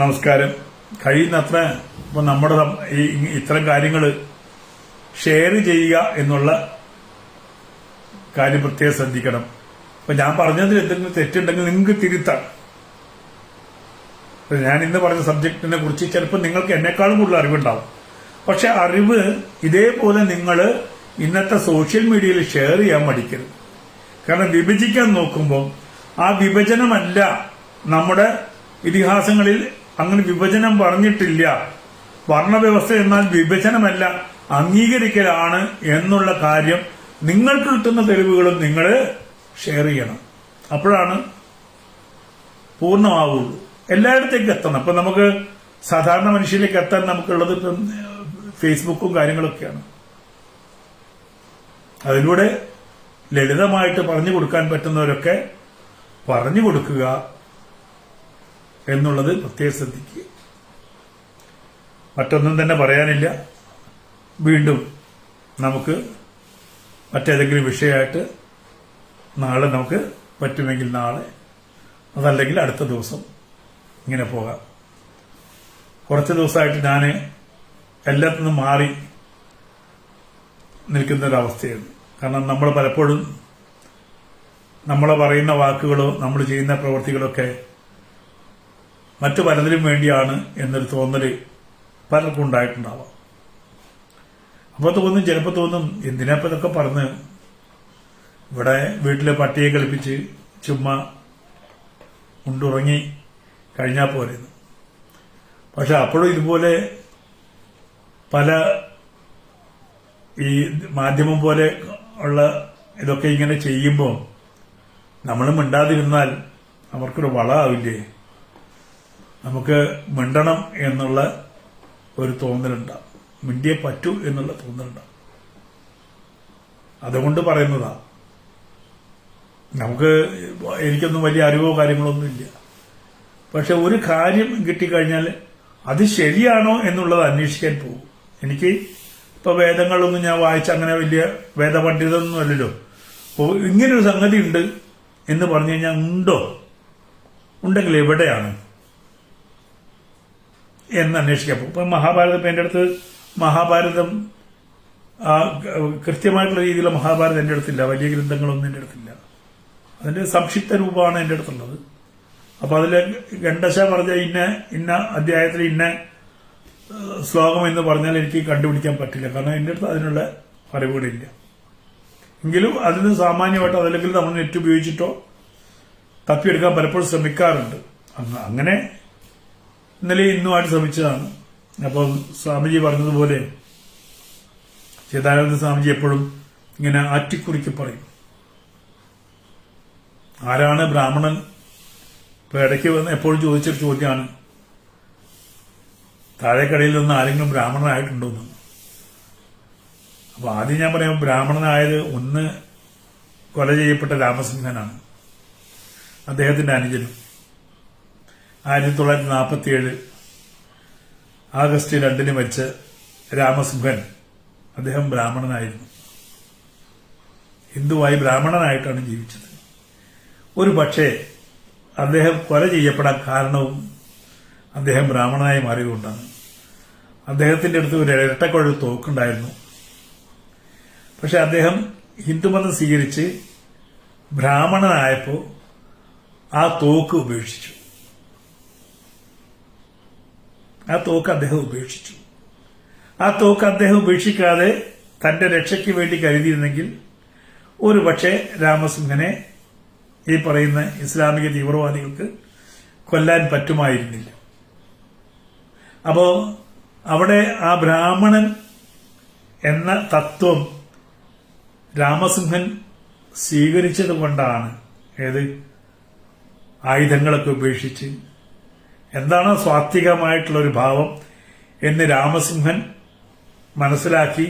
നമസ്കാരം. കഴിയുന്നത്ര ഇപ്പൊ നമ്മുടെ ഇത്തരം കാര്യങ്ങൾ ഷെയർ ചെയ്യുക എന്നുള്ള കാര്യം പ്രത്യേകം ശ്രദ്ധിക്കണം. അപ്പൊ ഞാൻ പറഞ്ഞതിൽ എന്തെങ്കിലും തെറ്റുണ്ടെങ്കിൽ നിങ്ങൾക്ക് തിരുത്താം. ഞാൻ ഇന്ന് പറഞ്ഞ സബ്ജക്റ്റിനെ കുറിച്ച് ചിലപ്പോൾ നിങ്ങൾക്ക് എന്നെക്കാളും കൂടുതൽ അറിവുണ്ടാവും. പക്ഷെ അറിവ് ഇതേപോലെ നിങ്ങൾ ഇന്നത്തെ സോഷ്യൽ മീഡിയയിൽ ഷെയർ ചെയ്യാൻ മടിക്കരുത്. കാരണം വിഭജിക്കാൻ നോക്കുമ്പോൾ ആ വിഭജനമല്ല, നമ്മുടെ ഇതിഹാസങ്ങളിൽ അങ്ങനെ വിഭജനം പറഞ്ഞിട്ടില്ല. വർണ്ണവ്യവസ്ഥ എന്നാൽ വിഭജനമല്ല, അംഗീകരിക്കലാണ് എന്നുള്ള കാര്യം നിങ്ങൾക്ക് കിട്ടുന്ന തെളിവുകളും നിങ്ങൾ ഷെയർ ചെയ്യണം. അപ്പോഴാണ് പൂർണ്ണമാവുള്ളൂ. എല്ലായിടത്തേക്കും എത്തണം. അപ്പൊ നമുക്ക് സാധാരണ മനുഷ്യരിലേക്ക് എത്താൻ നമുക്കുള്ളത് ഇപ്പം ഫേസ്ബുക്കും കാര്യങ്ങളൊക്കെയാണ്. അതിലൂടെ ലളിതമായിട്ട് പറഞ്ഞു കൊടുക്കാൻ പറ്റുന്നവരൊക്കെ പറഞ്ഞു കൊടുക്കുക എന്നുള്ളത് പ്രത്യേകം ശ്രദ്ധിക്കുക. മറ്റൊന്നും തന്നെ പറയാനില്ല. വീണ്ടും നമുക്ക് മറ്റേതെങ്കിലും വിഷയമായിട്ട് നാളെ നമുക്ക് പറ്റുമെങ്കിൽ നാളെ, അതല്ലെങ്കിൽ അടുത്ത ദിവസം ഇങ്ങനെ പോകാം. കുറച്ച് ദിവസമായിട്ട് ഞാൻ എല്ലാത്തിൽ നിന്നും മാറി നിൽക്കുന്ന ഒരവസ്ഥയാണ്. കാരണം നമ്മൾ പലപ്പോഴും നമ്മൾ പറയുന്ന വാക്കുകളോ നമ്മൾ ചെയ്യുന്ന പ്രവൃത്തികളൊക്കെ മറ്റു പലതിനും വേണ്ടിയാണ് എന്നൊരു തോന്നല് പലർക്കും ഉണ്ടായിട്ടുണ്ടാവാം. അപ്പോൾ ചിലപ്പോൾ തോന്നും എന്തിനാപ്പം ഇതൊക്കെ പറഞ്ഞ് ഇവിടെ വീട്ടിലെ പട്ടിയെ കളിപ്പിച്ച് ചുമ്മാ ഉണ്ടുറങ്ങി കഴിഞ്ഞാൽ പോരെന്ന്. പക്ഷെ അപ്പോഴും ഇതുപോലെ പല ഈ മാധ്യമം പോലെ ഉള്ള ഇതൊക്കെ ഇങ്ങനെ ചെയ്യുമ്പോൾ നമ്മൾ മിണ്ടാതിരുന്നാൽ അവർക്കൊരു വളമാവില്ലേ? നമുക്ക് മിണ്ടണം എന്നുള്ള ഒരു തോന്നലുണ്ടാവും, മിണ്ടിയേ പറ്റൂ എന്നുള്ള തോന്നലുണ്ടാവും. അതുകൊണ്ട് പറയുന്നതാ. എനിക്കൊന്നും വലിയ അറിവോ കാര്യങ്ങളോ ഒന്നും ഇല്ല. പക്ഷെ ഒരു കാര്യം കിട്ടിക്കഴിഞ്ഞാൽ അത് ശരിയാണോ എന്നുള്ളത് അന്വേഷിക്കാൻ പോകും. എനിക്ക് ഇപ്പൊ വേദങ്ങളൊന്നും ഞാൻ വായിച്ച അങ്ങനെ വലിയ വേദപണ്ഡിതൊന്നും അല്ലല്ലോ. അപ്പോൾ ഇങ്ങനൊരു സംഗതി ഉണ്ട് എന്ന് പറഞ്ഞു കഴിഞ്ഞാൽ ഉണ്ടെങ്കിൽ എവിടെയാണ് എന്ന് അന്വേഷിക്കാൻ പോകും. ഇപ്പൊ മഹാഭാരതം, ഇപ്പൊ എന്റെ അടുത്ത് മഹാഭാരതം കൃത്യമായിട്ടുള്ള രീതിയിലുള്ള മഹാഭാരതം എന്റെ അടുത്തില്ല. വലിയ ഗ്രന്ഥങ്ങളൊന്നും എന്റെ അടുത്തില്ല. അതിന്റെ സംക്ഷിപ്ത രൂപമാണ് എന്റെ അടുത്തുള്ളത്. അപ്പൊ അതില് ഗണ്ടശ പറഞ്ഞ ഇന്ന അധ്യായത്തിൽ ഇന്ന ശ്ലോകം എന്ന് പറഞ്ഞാൽ എനിക്ക് കണ്ടുപിടിക്കാൻ പറ്റില്ല, കാരണം എന്റെ അടുത്ത് അതിനുള്ള അറിവുകളില്ല. എങ്കിലും അതിന് സാമാന്യമായിട്ട് അതല്ലെങ്കിൽ നമ്മൾ നെറ്റ് ഉപയോഗിച്ചിട്ടോ തപ്പിയെടുക്കാൻ പലപ്പോഴും ശ്രമിക്കാറുണ്ട്. അങ്ങനെ ഇന്നലെ ഇന്നുമായിട്ട് ശ്രമിച്ചതാണ്. അപ്പോൾ സ്വാമിജി പറഞ്ഞതുപോലെ ചിദാനന്ദ സ്വാമിജി എപ്പോഴും ഇങ്ങനെ ആറ്റിക്കുറിക്ക് പറയും, ആരാണ് ബ്രാഹ്മണൻ? ഇപ്പൊ ഇടയ്ക്ക് വന്ന് എപ്പോഴും ചോദിച്ചൊരു ചോദ്യമാണ്, താഴേക്കടയിൽ നിന്ന് ആരെങ്കിലും ബ്രാഹ്മണനായിട്ടുണ്ടോന്ന്. അപ്പൊ ആദ്യം ഞാൻ പറയാം, ബ്രാഹ്മണനായത് ഒന്ന് കൊല ചെയ്യപ്പെട്ട രാമസിംഹനാണ്, അദ്ദേഹത്തിന്റെ അനുജനും. 1947 ആഗസ്റ്റ് 2 മരിച്ച രാമസിംഹൻ അദ്ദേഹം ബ്രാഹ്മണനായിരുന്നു. ഹിന്ദുവായി ബ്രാഹ്മണനായിട്ടാണ് ജീവിച്ചത്. ഒരു പക്ഷേ അദ്ദേഹം കൊല ചെയ്യപ്പെടാൻ കാരണവും അദ്ദേഹം ബ്രാഹ്മണനായി മാറിയതുകൊണ്ടാണ്. അദ്ദേഹത്തിന്റെ അടുത്ത് ഒരു ഇരട്ടക്കുഴൽ തോക്കുണ്ടായിരുന്നു. പക്ഷെ അദ്ദേഹം ഹിന്ദുമതം സ്വീകരിച്ച് ബ്രാഹ്മണനായപ്പോൾ ആ തോക്ക് ഉപേക്ഷിച്ചു. ആ തോക്ക് അദ്ദേഹം ഉപേക്ഷിക്കാതെ തന്റെ രക്ഷയ്ക്ക് വേണ്ടി കരുതിയിരുന്നെങ്കിൽ ഒരു പക്ഷേ രാമസിംഹനെ ഈ പറയുന്ന ഇസ്ലാമിക തീവ്രവാദികൾക്ക് കൊല്ലാൻ പറ്റുമായിരുന്നില്ല. അപ്പോ അവിടെ ആ ബ്രാഹ്മണൻ എന്ന തത്വം രാമസിംഹൻ സ്വീകരിച്ചത് കൊണ്ടാണ് ആയുധങ്ങളൊക്കെ ഉപേക്ഷിച്ച് എന്താണോ സ്വാത്വികമായിട്ടുള്ള ഒരു ഭാവം എന്ന് രാമസിംഹൻ മനസ്സിലാക്കി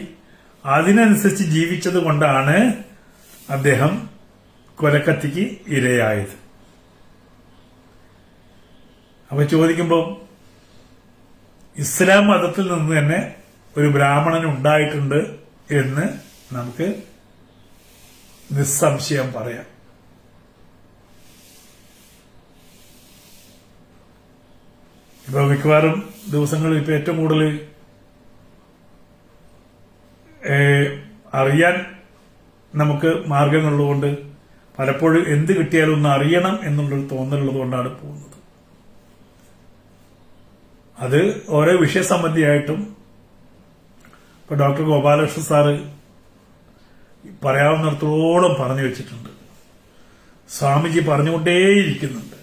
അതിനനുസരിച്ച് ജീവിച്ചത് കൊണ്ടാണ് അദ്ദേഹം കൊലക്കത്തിക്ക് ഇരയായത്. അപ്പൊ ചോദിക്കുമ്പോൾ ഇസ്ലാം മതത്തിൽ നിന്ന് തന്നെ ഒരു ബ്രാഹ്മണൻ ഉണ്ടായിട്ടുണ്ട് എന്ന് നമുക്ക് നിസ്സംശയം പറയാം. ഇപ്പൊ മിക്കവാറും ദിവസങ്ങളിൽ ഇപ്പൊ ഏറ്റവും കൂടുതൽ അറിയാൻ നമുക്ക് മാർഗങ്ങളുള്ളതുകൊണ്ട് പലപ്പോഴും എന്ത് കിട്ടിയാലും ഒന്ന് അറിയണം എന്നുള്ളൊരു തോന്നലുള്ളത് കൊണ്ടാണ് പോകുന്നത്. അത് ഓരോ വിഷയസംബന്ധിയായിട്ടും ഇപ്പൊ ഡോക്ടർ ഗോപാലകൃഷ്ണൻ സാറ് പറയാവുന്നിടത്തോളം പറഞ്ഞു വെച്ചിട്ടുണ്ട്. സ്വാമിജി പറഞ്ഞുകൊണ്ടേയിരിക്കുന്നുണ്ട്.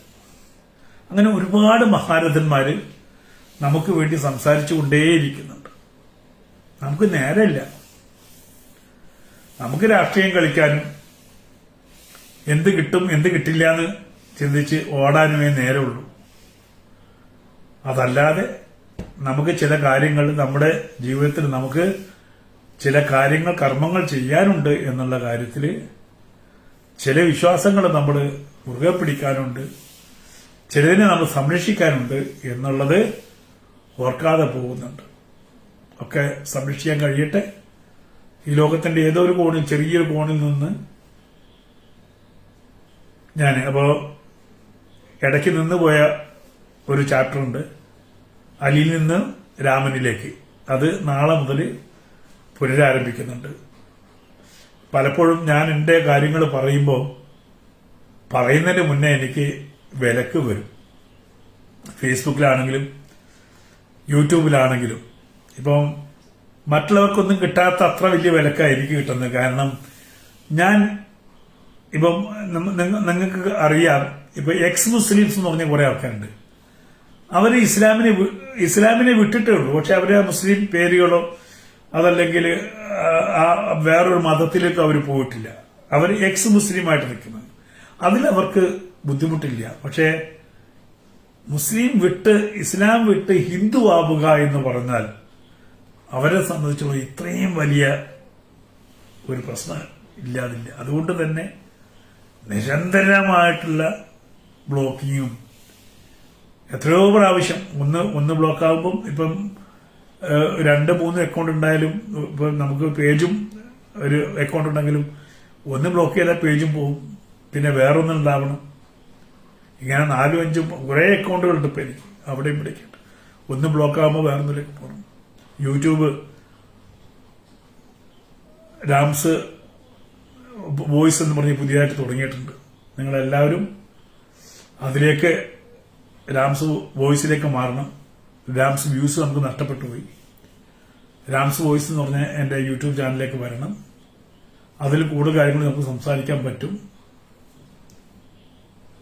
അങ്ങനെ ഒരുപാട് മഹാരഥന്മാര് നമുക്ക് വേണ്ടി സംസാരിച്ചു കൊണ്ടേയിരിക്കുന്നുണ്ട്. നമുക്ക് നേരമില്ല. നമുക്ക് രാഷ്ട്രീയം കളിക്കാനും എന്ത് കിട്ടും എന്ത് കിട്ടില്ല എന്ന് ചിന്തിച്ച് ഓടാനുമേ നേരമുള്ളൂ. അതല്ലാതെ നമുക്ക് ചില കാര്യങ്ങൾ നമ്മുടെ ജീവിതത്തിൽ നമുക്ക് ചില കാര്യങ്ങൾ കർമ്മങ്ങൾ ചെയ്യാനുണ്ട് എന്നുള്ള കാര്യത്തിൽ ചില വിശ്വാസങ്ങൾ നമ്മൾ മുറുകെ പിടിക്കാനുണ്ട്, ചിലതിനെ നമ്മൾ സംരക്ഷിക്കാനുണ്ട് എന്നുള്ളത് ഓർക്കാതെ പോകുന്നുണ്ട്. ഒക്കെ സംരക്ഷിക്കാൻ കഴിയട്ടെ. ഈ ലോകത്തിന്റെ ഏതോ ഒരു കോണിൽ, ചെറിയൊരു കോണിൽ നിന്ന് അപ്പോ ഇടയ്ക്ക് നിന്നുപോയ ഒരു ചാപ്റ്റർ ഉണ്ട്, അലിയിൽ നിന്ന് രാമനിലേക്ക്. അത് നാളെ മുതൽ പുനരാരംഭിക്കുന്നുണ്ട്. പലപ്പോഴും ഞാൻ എന്റെ കാര്യങ്ങൾ പറയുമ്പോൾ പറയുന്നതിന് മുന്നേ എനിക്ക് വിലക്ക് വരും. ഫേസ്ബുക്കിലാണെങ്കിലും യൂട്യൂബിലാണെങ്കിലും. ഇപ്പം മറ്റുള്ളവർക്കൊന്നും കിട്ടാത്ത അത്ര വലിയ വിലക്കാണ് എനിക്ക് കിട്ടുന്നത്. കാരണം ഞാൻ ഇപ്പം നിങ്ങൾക്ക് അറിയാം, ഇപ്പൊ എക്സ് മുസ്ലിംസ് എന്ന് പറഞ്ഞ കുറെ ആൾക്കാരുണ്ട്. അവര് ഇസ്ലാമിനെ വിട്ടിട്ടേ ഉള്ളൂ. പക്ഷെ അവര് മുസ്ലിം പേരുകളോ അതല്ലെങ്കിൽ വേറൊരു മതത്തിലേക്ക് അവർ പോയിട്ടില്ല. അവർ എക്സ് മുസ്ലിമായിട്ട് നിൽക്കുന്നത്. അതിലവർക്ക് ബുദ്ധിമുട്ടില്ല. പക്ഷേ മുസ്ലിം വിട്ട് ഇസ്ലാം വിട്ട് ഹിന്ദു ആവുക എന്ന് പറഞ്ഞാൽ അവരെ സംബന്ധിച്ചുള്ള ഇത്രയും വലിയ ഒരു പ്രശ്നം ഇല്ലാതില്ല. അതുകൊണ്ട് തന്നെ നിരന്തരമായിട്ടുള്ള ബ്ലോക്കിങ്ങും എത്രയോ പ്രാവശ്യം ഒന്ന് ബ്ലോക്ക് ആകുമ്പം ഇപ്പം 2-3 അക്കൗണ്ട് ഉണ്ടായാലും ഇപ്പം നമുക്ക് പേജും ഒരു അക്കൗണ്ട് ഉണ്ടെങ്കിലും ഒന്ന് ബ്ലോക്ക് ചെയ്താൽ പേജും പോകും, പിന്നെ വേറൊന്നും ഉണ്ടാവണം. ഇങ്ങനെ 4-5 കുറെ അക്കൗണ്ടുകളുണ്ട് ഇപ്പം എനിക്ക് അവിടെ ഇവിടേക്ക്. ഒന്ന് ബ്ലോക്ക് ആകുമ്പോൾ വേറൊന്നിലേക്ക് പോകണം. യൂട്യൂബ് രാംസ് വോയിസ് എന്ന് പറഞ്ഞ് പുതിയതായിട്ട് തുടങ്ങിയിട്ടുണ്ട്. നിങ്ങളെല്ലാവരും അതിലേക്ക് രാംസ് വോയിസിലേക്ക് മാറണം. രാംസ് വ്യൂസ് നമുക്ക് നഷ്ടപ്പെട്ടു പോയി. രാംസ് വോയിസ് എന്ന് പറഞ്ഞ എന്റെ യൂട്യൂബ് ചാനലിലേക്ക് വരണം. അതിൽ കൂടുതൽ കാര്യങ്ങൾ നമുക്ക് സംസാരിക്കാൻ പറ്റും.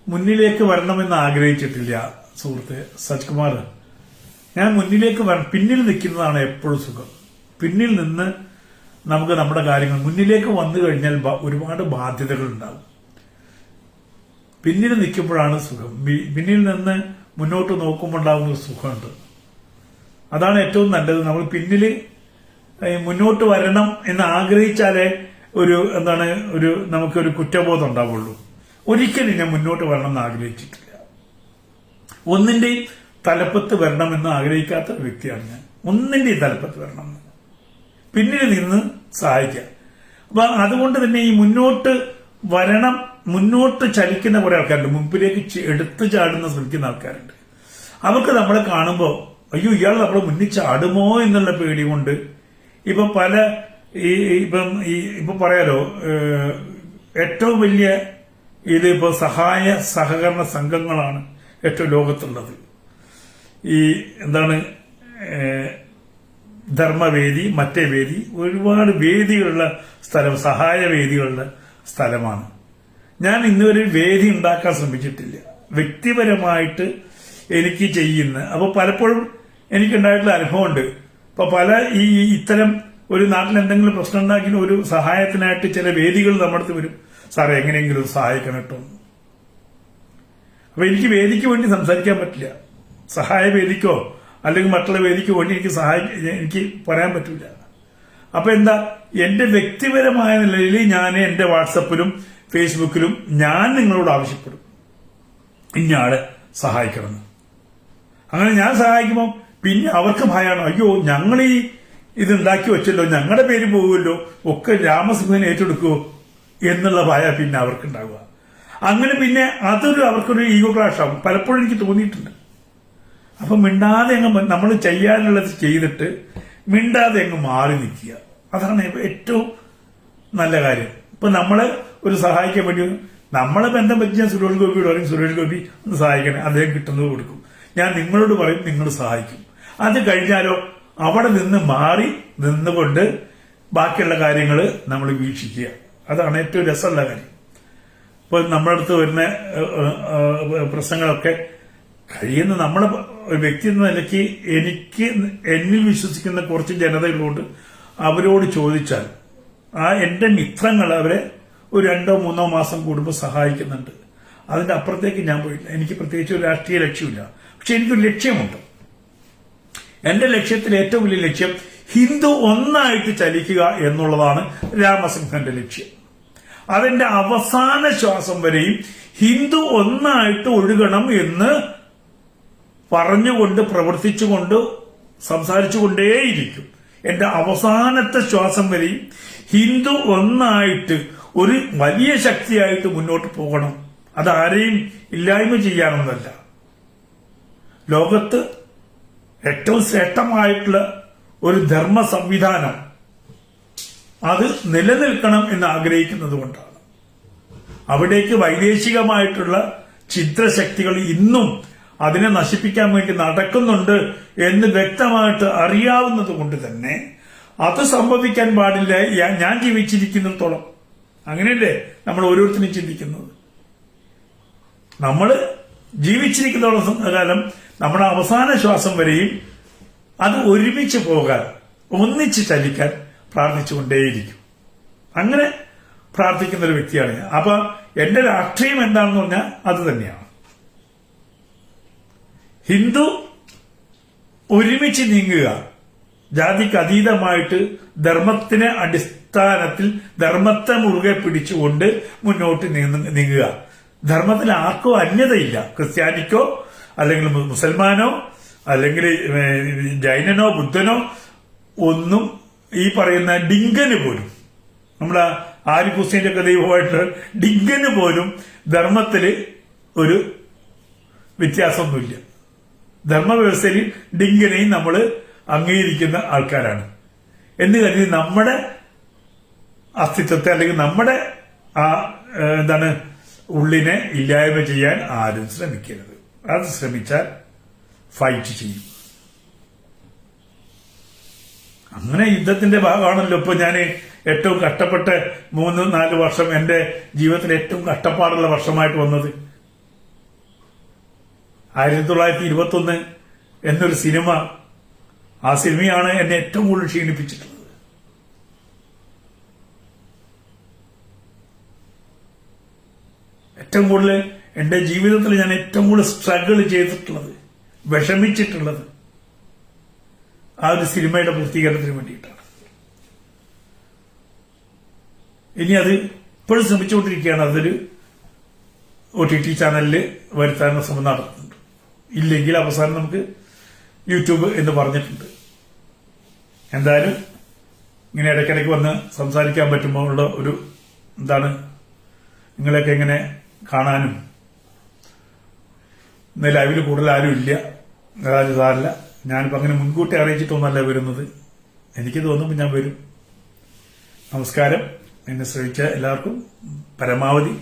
മുന്നിലേക്ക് വരണമെന്ന് ആഗ്രഹിച്ചിട്ടില്ല സുഹൃത്തെ സജ്കുമാർ. ഞാൻ മുന്നിലേക്ക് പിന്നിൽ നിൽക്കുന്നതാണ് എപ്പോഴും സുഖം. പിന്നിൽ നിന്ന് നമുക്ക് നമ്മുടെ കാര്യങ്ങൾ, മുന്നിലേക്ക് വന്നു കഴിഞ്ഞാൽ ഒരുപാട് ബാധ്യതകൾ ഉണ്ടാകും. പിന്നിൽ നിൽക്കുമ്പോഴാണ് സുഖം. പിന്നിൽ നിന്ന് മുന്നോട്ട് നോക്കുമ്പോൾ ഉണ്ടാകുന്ന ഒരു സുഖമുണ്ട്. അതാണ് ഏറ്റവും നല്ലത്. നമ്മൾ പിന്നില് മുന്നോട്ട് വരണം എന്ന് ആഗ്രഹിച്ചാലേ നമുക്കൊരു കുറ്റബോധം ഉണ്ടാവുള്ളൂ. ഒരിക്കലും ഞാൻ മുന്നോട്ട് വരണം എന്ന് ആഗ്രഹിച്ചിട്ടില്ല. ഒന്നിന്റെയും തലപ്പത്ത് വരണമെന്ന് ആഗ്രഹിക്കാത്ത വ്യക്തിയാണ് ഞാൻ. ഒന്നിന്റെയും തലപ്പത്ത് വരണം, പിന്നിൽ നിന്ന് സഹായിക്കാം. അപ്പൊ അതുകൊണ്ട് തന്നെ ഈ മുന്നോട്ട് വരണം, മുന്നോട്ട് ചലിക്കുന്ന കുറെ ആൾക്കാരുണ്ട്, മുമ്പിലേക്ക് എടുത്തു ചാടുന്ന ശ്രമിക്കുന്ന ആൾക്കാരുണ്ട്. അവർക്ക് നമ്മളെ കാണുമ്പോൾ അയ്യോ ഇയാൾ നമ്മളെ മുന്നിൽ ചാടുമോ എന്നുള്ള പേടി കൊണ്ട് ഇപ്പൊ പറയാലോ, ഏറ്റവും വലിയ ഇതിപ്പോ സഹകരണ സംഘങ്ങളാണ് ഏറ്റവും ലോകത്തുള്ളത്. ഈ ധർമ്മവേദി, മറ്റേ വേദി, ഒരുപാട് വേദികളുള്ള സ്ഥലം, സഹായ വേദികളുടെ സ്ഥലമാണ്. ഞാൻ ഇന്നുവരെ വേദി ഉണ്ടാക്കാൻ ശ്രമിച്ചിട്ടില്ല, വ്യക്തിപരമായിട്ട് എനിക്ക് ചെയ്യുന്ന. അപ്പൊ പലപ്പോഴും എനിക്കുണ്ടായിട്ടുള്ള അനുഭവമുണ്ട്. ഇപ്പൊ ഇത്തരം ഒരു നാട്ടിൽ എന്തെങ്കിലും പ്രശ്നം ഉണ്ടാക്കി ഒരു സഹായത്തിനായിട്ട് ചില വേദികൾ നമ്മുടെ അടുത്ത് വരും, സാറേ എങ്ങനെയെങ്കിലും സഹായിക്കണം കേട്ടോ. അപ്പൊ എനിക്ക് വേദിക്ക് വേണ്ടി സംസാരിക്കാൻ പറ്റില്ല, സഹായ വേദിക്കോ അല്ലെങ്കിൽ മറ്റുള്ള വേദിക്കോ വേണ്ടി എനിക്ക് പറയാൻ പറ്റില്ല. അപ്പൊ എന്റെ വ്യക്തിപരമായ നിലയിൽ ഞാൻ എന്റെ വാട്സപ്പിലും ഫേസ്ബുക്കിലും ഞാൻ നിങ്ങളോട് ആവശ്യപ്പെടും ഇന്നയാളെ സഹായിക്കണമെന്ന്. അങ്ങനെ ഞാൻ സഹായിക്കുമ്പോൾ പിന്നെ അവർക്ക് ഭയമാണ്, അയ്യോ ഞങ്ങൾ ഇതുണ്ടാക്കി വെച്ചല്ലോ, ഞങ്ങളുടെ പേര് പോകുമല്ലോ, ഒക്കെ രാമസിംഹനെ ഏറ്റെടുക്കുമോ എന്നുള്ള ഭയം പിന്നെ അവർക്കുണ്ടാവുക. അങ്ങനെ പിന്നെ അവർക്കൊരു ഈഗോ ക്ലാഷ് ആവും. പലപ്പോഴും എനിക്ക് തോന്നിയിട്ടുണ്ട്. അപ്പൊ മിണ്ടാതെ നമ്മൾ ചെയ്യാനുള്ളത് ചെയ്തിട്ട് മിണ്ടാതെ മാറി നിൽക്കുക, അതാണ് ഏറ്റവും നല്ല കാര്യം. ഇപ്പൊ നമ്മളെ ഒരു സഹായിക്കാൻ വേണ്ടി നമ്മളെ ബന്ധം വെച്ച് ഞാൻ സുരേഷ് ഗോപിയോട് പറയും, സുരേഷ് ഗോപി ഒന്ന് സഹായിക്കണേ, അദ്ദേഹം കിട്ടുന്നത് കൊടുക്കും. ഞാൻ നിങ്ങളോട് പറയും, നിങ്ങൾ സഹായിക്കും. അത് കഴിഞ്ഞാലോ അവിടെ നിന്ന് മാറി നിന്നുകൊണ്ട് ബാക്കിയുള്ള കാര്യങ്ങൾ നമ്മൾ വീക്ഷിക്കുക. അതാണ് ഏറ്റവും രസമുള്ള കാര്യം. ഇപ്പൊ നമ്മുടെ അടുത്ത് വരുന്ന പ്രശ്നങ്ങളൊക്കെ കഴിയുന്ന നമ്മളെ വ്യക്തി എന്ന നിലയ്ക്ക് എന്നിൽ വിശ്വസിക്കുന്ന കുറച്ച് ജനതകളുണ്ട്. അവരോട് ചോദിച്ചാൽ എന്റെ മിത്രങ്ങൾ അവരെ ഒരു 2-3 മാസം കൂടുമ്പോൾ സഹായിക്കുന്നുണ്ട്. അതിന്റെ അപ്പുറത്തേക്ക് ഞാൻ പോയില്ല. എനിക്ക് പ്രത്യേകിച്ച് ഒരു രാഷ്ട്രീയ ലക്ഷ്യമില്ല. പക്ഷെ എനിക്കൊരു ലക്ഷ്യമുണ്ട്. എന്റെ ലക്ഷ്യത്തിൽ ഏറ്റവും വലിയ ലക്ഷ്യം ഹിന്ദു ഒന്നായിട്ട് ചലിക്കുക എന്നുള്ളതാണ് രാമസിംഹന്റെ ലക്ഷ്യം. അതെന്റെ അവസാന ശ്വാസം വരെയും ഹിന്ദു ഒന്നായിട്ട് ഒഴുകണം എന്ന് പറഞ്ഞുകൊണ്ട് പ്രവർത്തിച്ചുകൊണ്ട് സംസാരിച്ചുകൊണ്ടേയിരിക്കും. എന്റെ അവസാനത്തെ ശ്വാസം വരെയും ഹിന്ദു ഒന്നായിട്ട് ഒരു വലിയ ശക്തിയായിട്ട് മുന്നോട്ട് പോകണം. അതാരെയും ഇല്ലായ്മ ചെയ്യാനൊന്നല്ല. ലോകത്ത് ഏറ്റവും ശ്രേഷ്ഠമായിട്ടുള്ള ഒരു ധർമ്മ സംവിധാനം അത് നിലനിൽക്കണം എന്ന് ആഗ്രഹിക്കുന്നത് കൊണ്ടാണ്. അവിടേക്ക് വൈദേശികമായിട്ടുള്ള ഛിദ്രശക്തികൾ ഇന്നും അതിനെ നശിപ്പിക്കാൻ വേണ്ടി നടക്കുന്നുണ്ട് എന്ന് വ്യക്തമായിട്ട് അറിയാവുന്നത് കൊണ്ട് തന്നെ അത് സംഭവിക്കാൻ പാടില്ല. ഞാൻ ജീവിച്ചിരിക്കുന്നിടത്തോളം, അങ്ങനെയല്ലേ നമ്മൾ ഓരോരുത്തരും ചിന്തിക്കുന്നത്. നമ്മൾ ജീവിച്ചിരിക്കുന്നിടത്തോളം കാലം നമ്മുടെ അവസാന ശ്വാസം വരെയും അത് ഒരുമിച്ച് പോകാൻ, ഒന്നിച്ച് ചലിക്കാൻ പ്രാർത്ഥിച്ചുകൊണ്ടേയിരിക്കും. അങ്ങനെ പ്രാർത്ഥിക്കുന്ന ഒരു വ്യക്തിയാണ് ഞാൻ. അപ്പൊ എന്റെ രാഷ്ട്രീയം എന്താണെന്ന് പറഞ്ഞാൽ അത് തന്നെയാണ്. ഹിന്ദു ഒരുമിച്ച് നീങ്ങുക, ജാതിക്ക് അതീതമായിട്ട് ധർമ്മത്തിന് അടിസ്ഥാനത്തിൽ ധർമ്മത്തെ മുറുകെ പിടിച്ചുകൊണ്ട് മുന്നോട്ട് നീങ്ങുക. ധർമ്മത്തിൽ ആർക്കോ അന്യതയില്ല. ക്രിസ്ത്യാനിക്കോ അല്ലെങ്കിൽ മുസൽമാനോ അല്ലെങ്കിൽ ജൈനനോ ബുദ്ധനോ ഒന്നും, ഈ പറയുന്ന ഡിങ്കന് പോലും, നമ്മുടെ ആരിഫ് ഹുസൈന്റെ ഒക്കെ ദൈവമായിട്ടുള്ള ഡിങ്കന് പോലും ധർമ്മത്തില് ഒരു വ്യത്യാസമൊന്നുമില്ല. ധർമ്മവ്യവസ്ഥയിൽ ഡിങ്കനെയും നമ്മൾ അംഗീകരിക്കുന്ന ആൾക്കാരാണ് എന്ന് കരുതി നമ്മുടെ അസ്തിത്വത്തെ അല്ലെങ്കിൽ നമ്മുടെ ഉള്ളിനെ ഇല്ലായ്മ ചെയ്യാൻ ആരും ശ്രമിക്കരുത്. അത് ശ്രമിച്ചാൽ ഫൈറ്റ് ചെയ്യും. അങ്ങനെ യുദ്ധത്തിന്റെ ഭാഗമാണല്ലോ ഇപ്പൊ ഞാൻ ഏറ്റവും കഷ്ടപ്പെട്ട് 3-4 വർഷം എന്റെ ജീവിതത്തിൽ ഏറ്റവും കഷ്ടപ്പാടുള്ള വർഷമായിട്ട് വന്നത്. 1921 എന്നൊരു സിനിമ, ആ സിനിമയാണ് എന്നെ ഏറ്റവും കൂടുതൽ ക്ഷീണിപ്പിച്ചിട്ടുള്ളത്. ഏറ്റവും കൂടുതൽ എന്റെ ജീവിതത്തിൽ ഞാൻ ഏറ്റവും കൂടുതൽ സ്ട്രഗിൾ ചെയ്തിട്ടുള്ളത്, വിഷമിച്ചിട്ടുള്ളത് ആ ഒരു സിനിമയുടെ പൂർത്തീകരണത്തിന് വേണ്ടിയിട്ടാണ്. ഇനി അത് ഇപ്പോഴും ശ്രമിച്ചുകൊണ്ടിരിക്കുകയാണ്. അതൊരു OTT ചാനലിൽ വരുത്താനുള്ള ശ്രമം നടത്തുന്നുണ്ട്. ഇല്ലെങ്കിൽ അവസാനം നമുക്ക് യൂട്യൂബ് എന്ന് പറഞ്ഞിട്ടുണ്ട്. എന്തായാലും ഇങ്ങനെ ഇടയ്ക്കിടയ്ക്ക് വന്ന് സംസാരിക്കാൻ പറ്റുമ്പോഴുള്ള ഒരു എന്താണ്, നിങ്ങളെയൊക്കെ ഇങ്ങനെ കാണാനും. ഇന്ന് ലൈവിൽ കൂടുതൽ ആരും ഇല്ല, അതായത് സാറില്ല. ഞാനിപ്പോൾ അങ്ങനെ മുൻകൂട്ടി അറിയിച്ചിട്ടൊന്നല്ല വരുന്നത്. എനിക്ക് തോന്നുമ്പോൾ ഞാൻ വരും. നമസ്കാരം. എന്നെ ശ്രമിച്ച എല്ലാവർക്കും പരമാവധി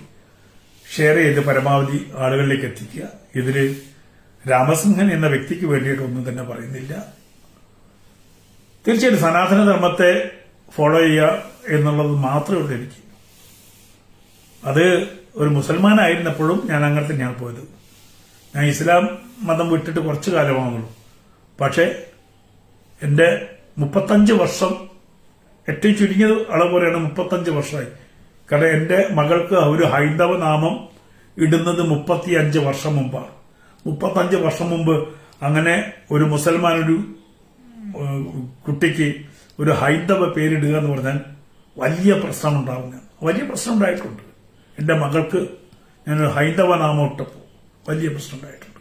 ഷെയർ ചെയ്ത് പരമാവധി ആളുകളിലേക്ക് എത്തിക്കുക. ഇതിൽ രാമസിംഹൻ എന്ന വ്യക്തിക്ക് വേണ്ടിയിട്ടൊന്നും തന്നെ പറയുന്നില്ല. തീർച്ചയായിട്ടും സനാതന ധർമ്മത്തെ ഫോളോ ചെയ്യുക എന്നുള്ളത് മാത്രമേ ഉള്ളൂ എനിക്ക്. അത് ഒരു മുസൽമാനായിരുന്നപ്പോഴും ഞാൻ അങ്ങനെ തന്നെയാണ് പോയത്. ഞാൻ ഇസ്ലാം മതം വിട്ടിട്ട് കുറച്ചു കാലമാണുള്ളൂ. പക്ഷേ എന്റെ 35 വർഷം, ഏറ്റവും ചുരുങ്ങിയത് അളവ് പോലെയാണ് 35 വർഷമായി. കാരണം എന്റെ മകൾക്ക് ഒരു ഹൈന്ദവ നാമം ഇടുന്നത് 35 വർഷം മുമ്പാണ്. 35 വർഷം മുമ്പ് അങ്ങനെ ഒരു മുസൽമാൻ ഒരു കുട്ടിക്ക് ഒരു ഹൈന്ദവ പേരിടുക എന്ന് പറഞ്ഞാൽ വലിയ പ്രശ്നമുണ്ടാവുന്നതാണ്. വലിയ പ്രശ്നം ഉണ്ടായിട്ടുണ്ട്. എന്റെ മകൾക്ക് ഞാനൊരു ഹൈന്ദവ നാമം ഇട്ടപ്പോൾ വലിയ പ്രശ്നം ഉണ്ടായിട്ടുണ്ട്.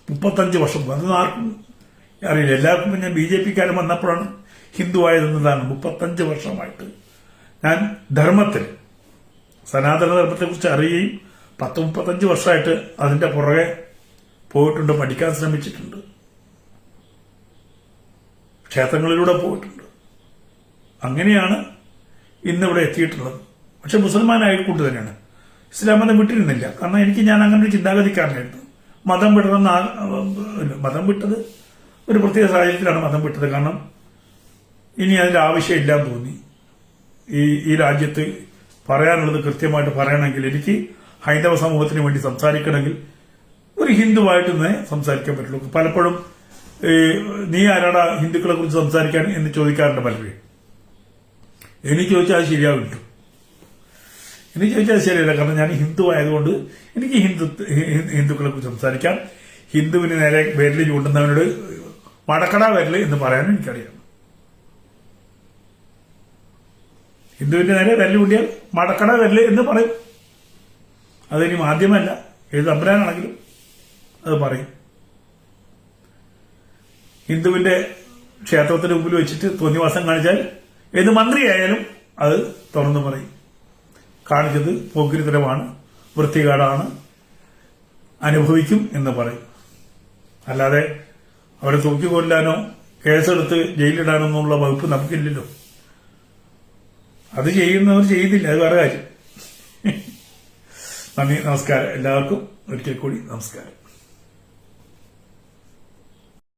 35 വർഷം അതൊന്നും ആർക്കും അറിയില്ല. എല്ലാവർക്കും ഞാൻ BJP-ക്കാരൻ വന്നപ്പോഴാണ് ഹിന്ദു ആയതെന്നതാണ്. 35 വർഷമായിട്ട് ഞാൻ ധർമ്മത്തിൽ, സനാതന ധർമ്മത്തെക്കുറിച്ച് അറിയുകയും 10-35 വർഷമായിട്ട് അതിന്റെ പുറകെ പോയിട്ടുണ്ട്, പഠിക്കാൻ ശ്രമിച്ചിട്ടുണ്ട്, ക്ഷേത്രങ്ങളിലൂടെ പോയിട്ടുണ്ട്. അങ്ങനെയാണ് ഇന്നിവിടെ എത്തിയിട്ടുള്ളത്. പക്ഷെ മുസൽമാനായിക്കൊണ്ട് തന്നെയാണ്. ഇസ്ലാം മതം വിട്ടിരുന്നില്ല. കാരണം ഞാൻ അങ്ങനെ ഒരു ചിന്താഗതിക്കാരനായിരുന്നു. മതം വിട്ടത് ഒരു പ്രത്യേക സാഹചര്യത്തിലാണ് മതം വിട്ടത്. കാരണം ഇനി അതിന്റെ ആവശ്യമില്ലാന്ന് തോന്നി. ഈ രാജ്യത്ത് പറയാനുള്ളത് കൃത്യമായിട്ട് പറയണമെങ്കിൽ, എനിക്ക് ഹൈന്ദവ സമൂഹത്തിന് വേണ്ടി സംസാരിക്കണമെങ്കിൽ ഒരു ഹിന്ദുവായിട്ട് തന്നെ സംസാരിക്കാൻ പറ്റുള്ളൂ. പലപ്പോഴും നീ ആരാടാ ഹിന്ദുക്കളെ കുറിച്ച് സംസാരിക്കാൻ എന്ന് ചോദിക്കാറുണ്ട് പലരും. എനിക്ക് ചോദിച്ചാൽ അത് ശരിയാവില്ല. എനിക്ക് ചോദിച്ചാൽ അത് ശരിയല്ല. കാരണം ഞാൻ ഹിന്ദു ആയതുകൊണ്ട് എനിക്ക് ഹിന്ദുക്കളെ കുറിച്ച് സംസാരിക്കാം. ഹിന്ദുവിന് നേരെ വിരൽ ചൂണ്ടുന്നവനോട് മടക്കട വിരൽ എന്ന് പറയാനും എനിക്കറിയാം. ഹിന്ദുവിന്റെ നേരെ വിരൽ ചൂണ്ടിയാൽ മടക്കട വിരൽ എന്ന് പറയും. അതിനി മാധ്യമല്ല, ഏത് തമ്പുരാനാണെങ്കിലും അത് പറയും. ഹിന്ദുവിന്റെ ക്ഷേത്രത്തിന് മുമ്പിൽ വെച്ചിട്ട് തോന്നിവാസം കാണിച്ചാൽ ഏത് മന്ത്രിയായാലും അത് തുറന്നു പറയും. കാണിച്ചത് പോക്കിരിത്തരമാണ്, വൃത്തികേടാണ്, അനുഭവിക്കും എന്ന് പറയും. അല്ലാതെ അവരെ തൂക്കിക്കൊല്ലാനോ കേസെടുത്ത് ജയിലിടാനോ എന്നുള്ള വകുപ്പ് നമുക്കില്ലല്ലോ. അത് ചെയ്യുന്നവർ ചെയ്യുന്നില്ല, അത് വേറെ കാര്യം. നന്ദി, നമസ്കാരം. എല്ലാവർക്കും ഒരിക്കൽ കൂടി നമസ്കാരം.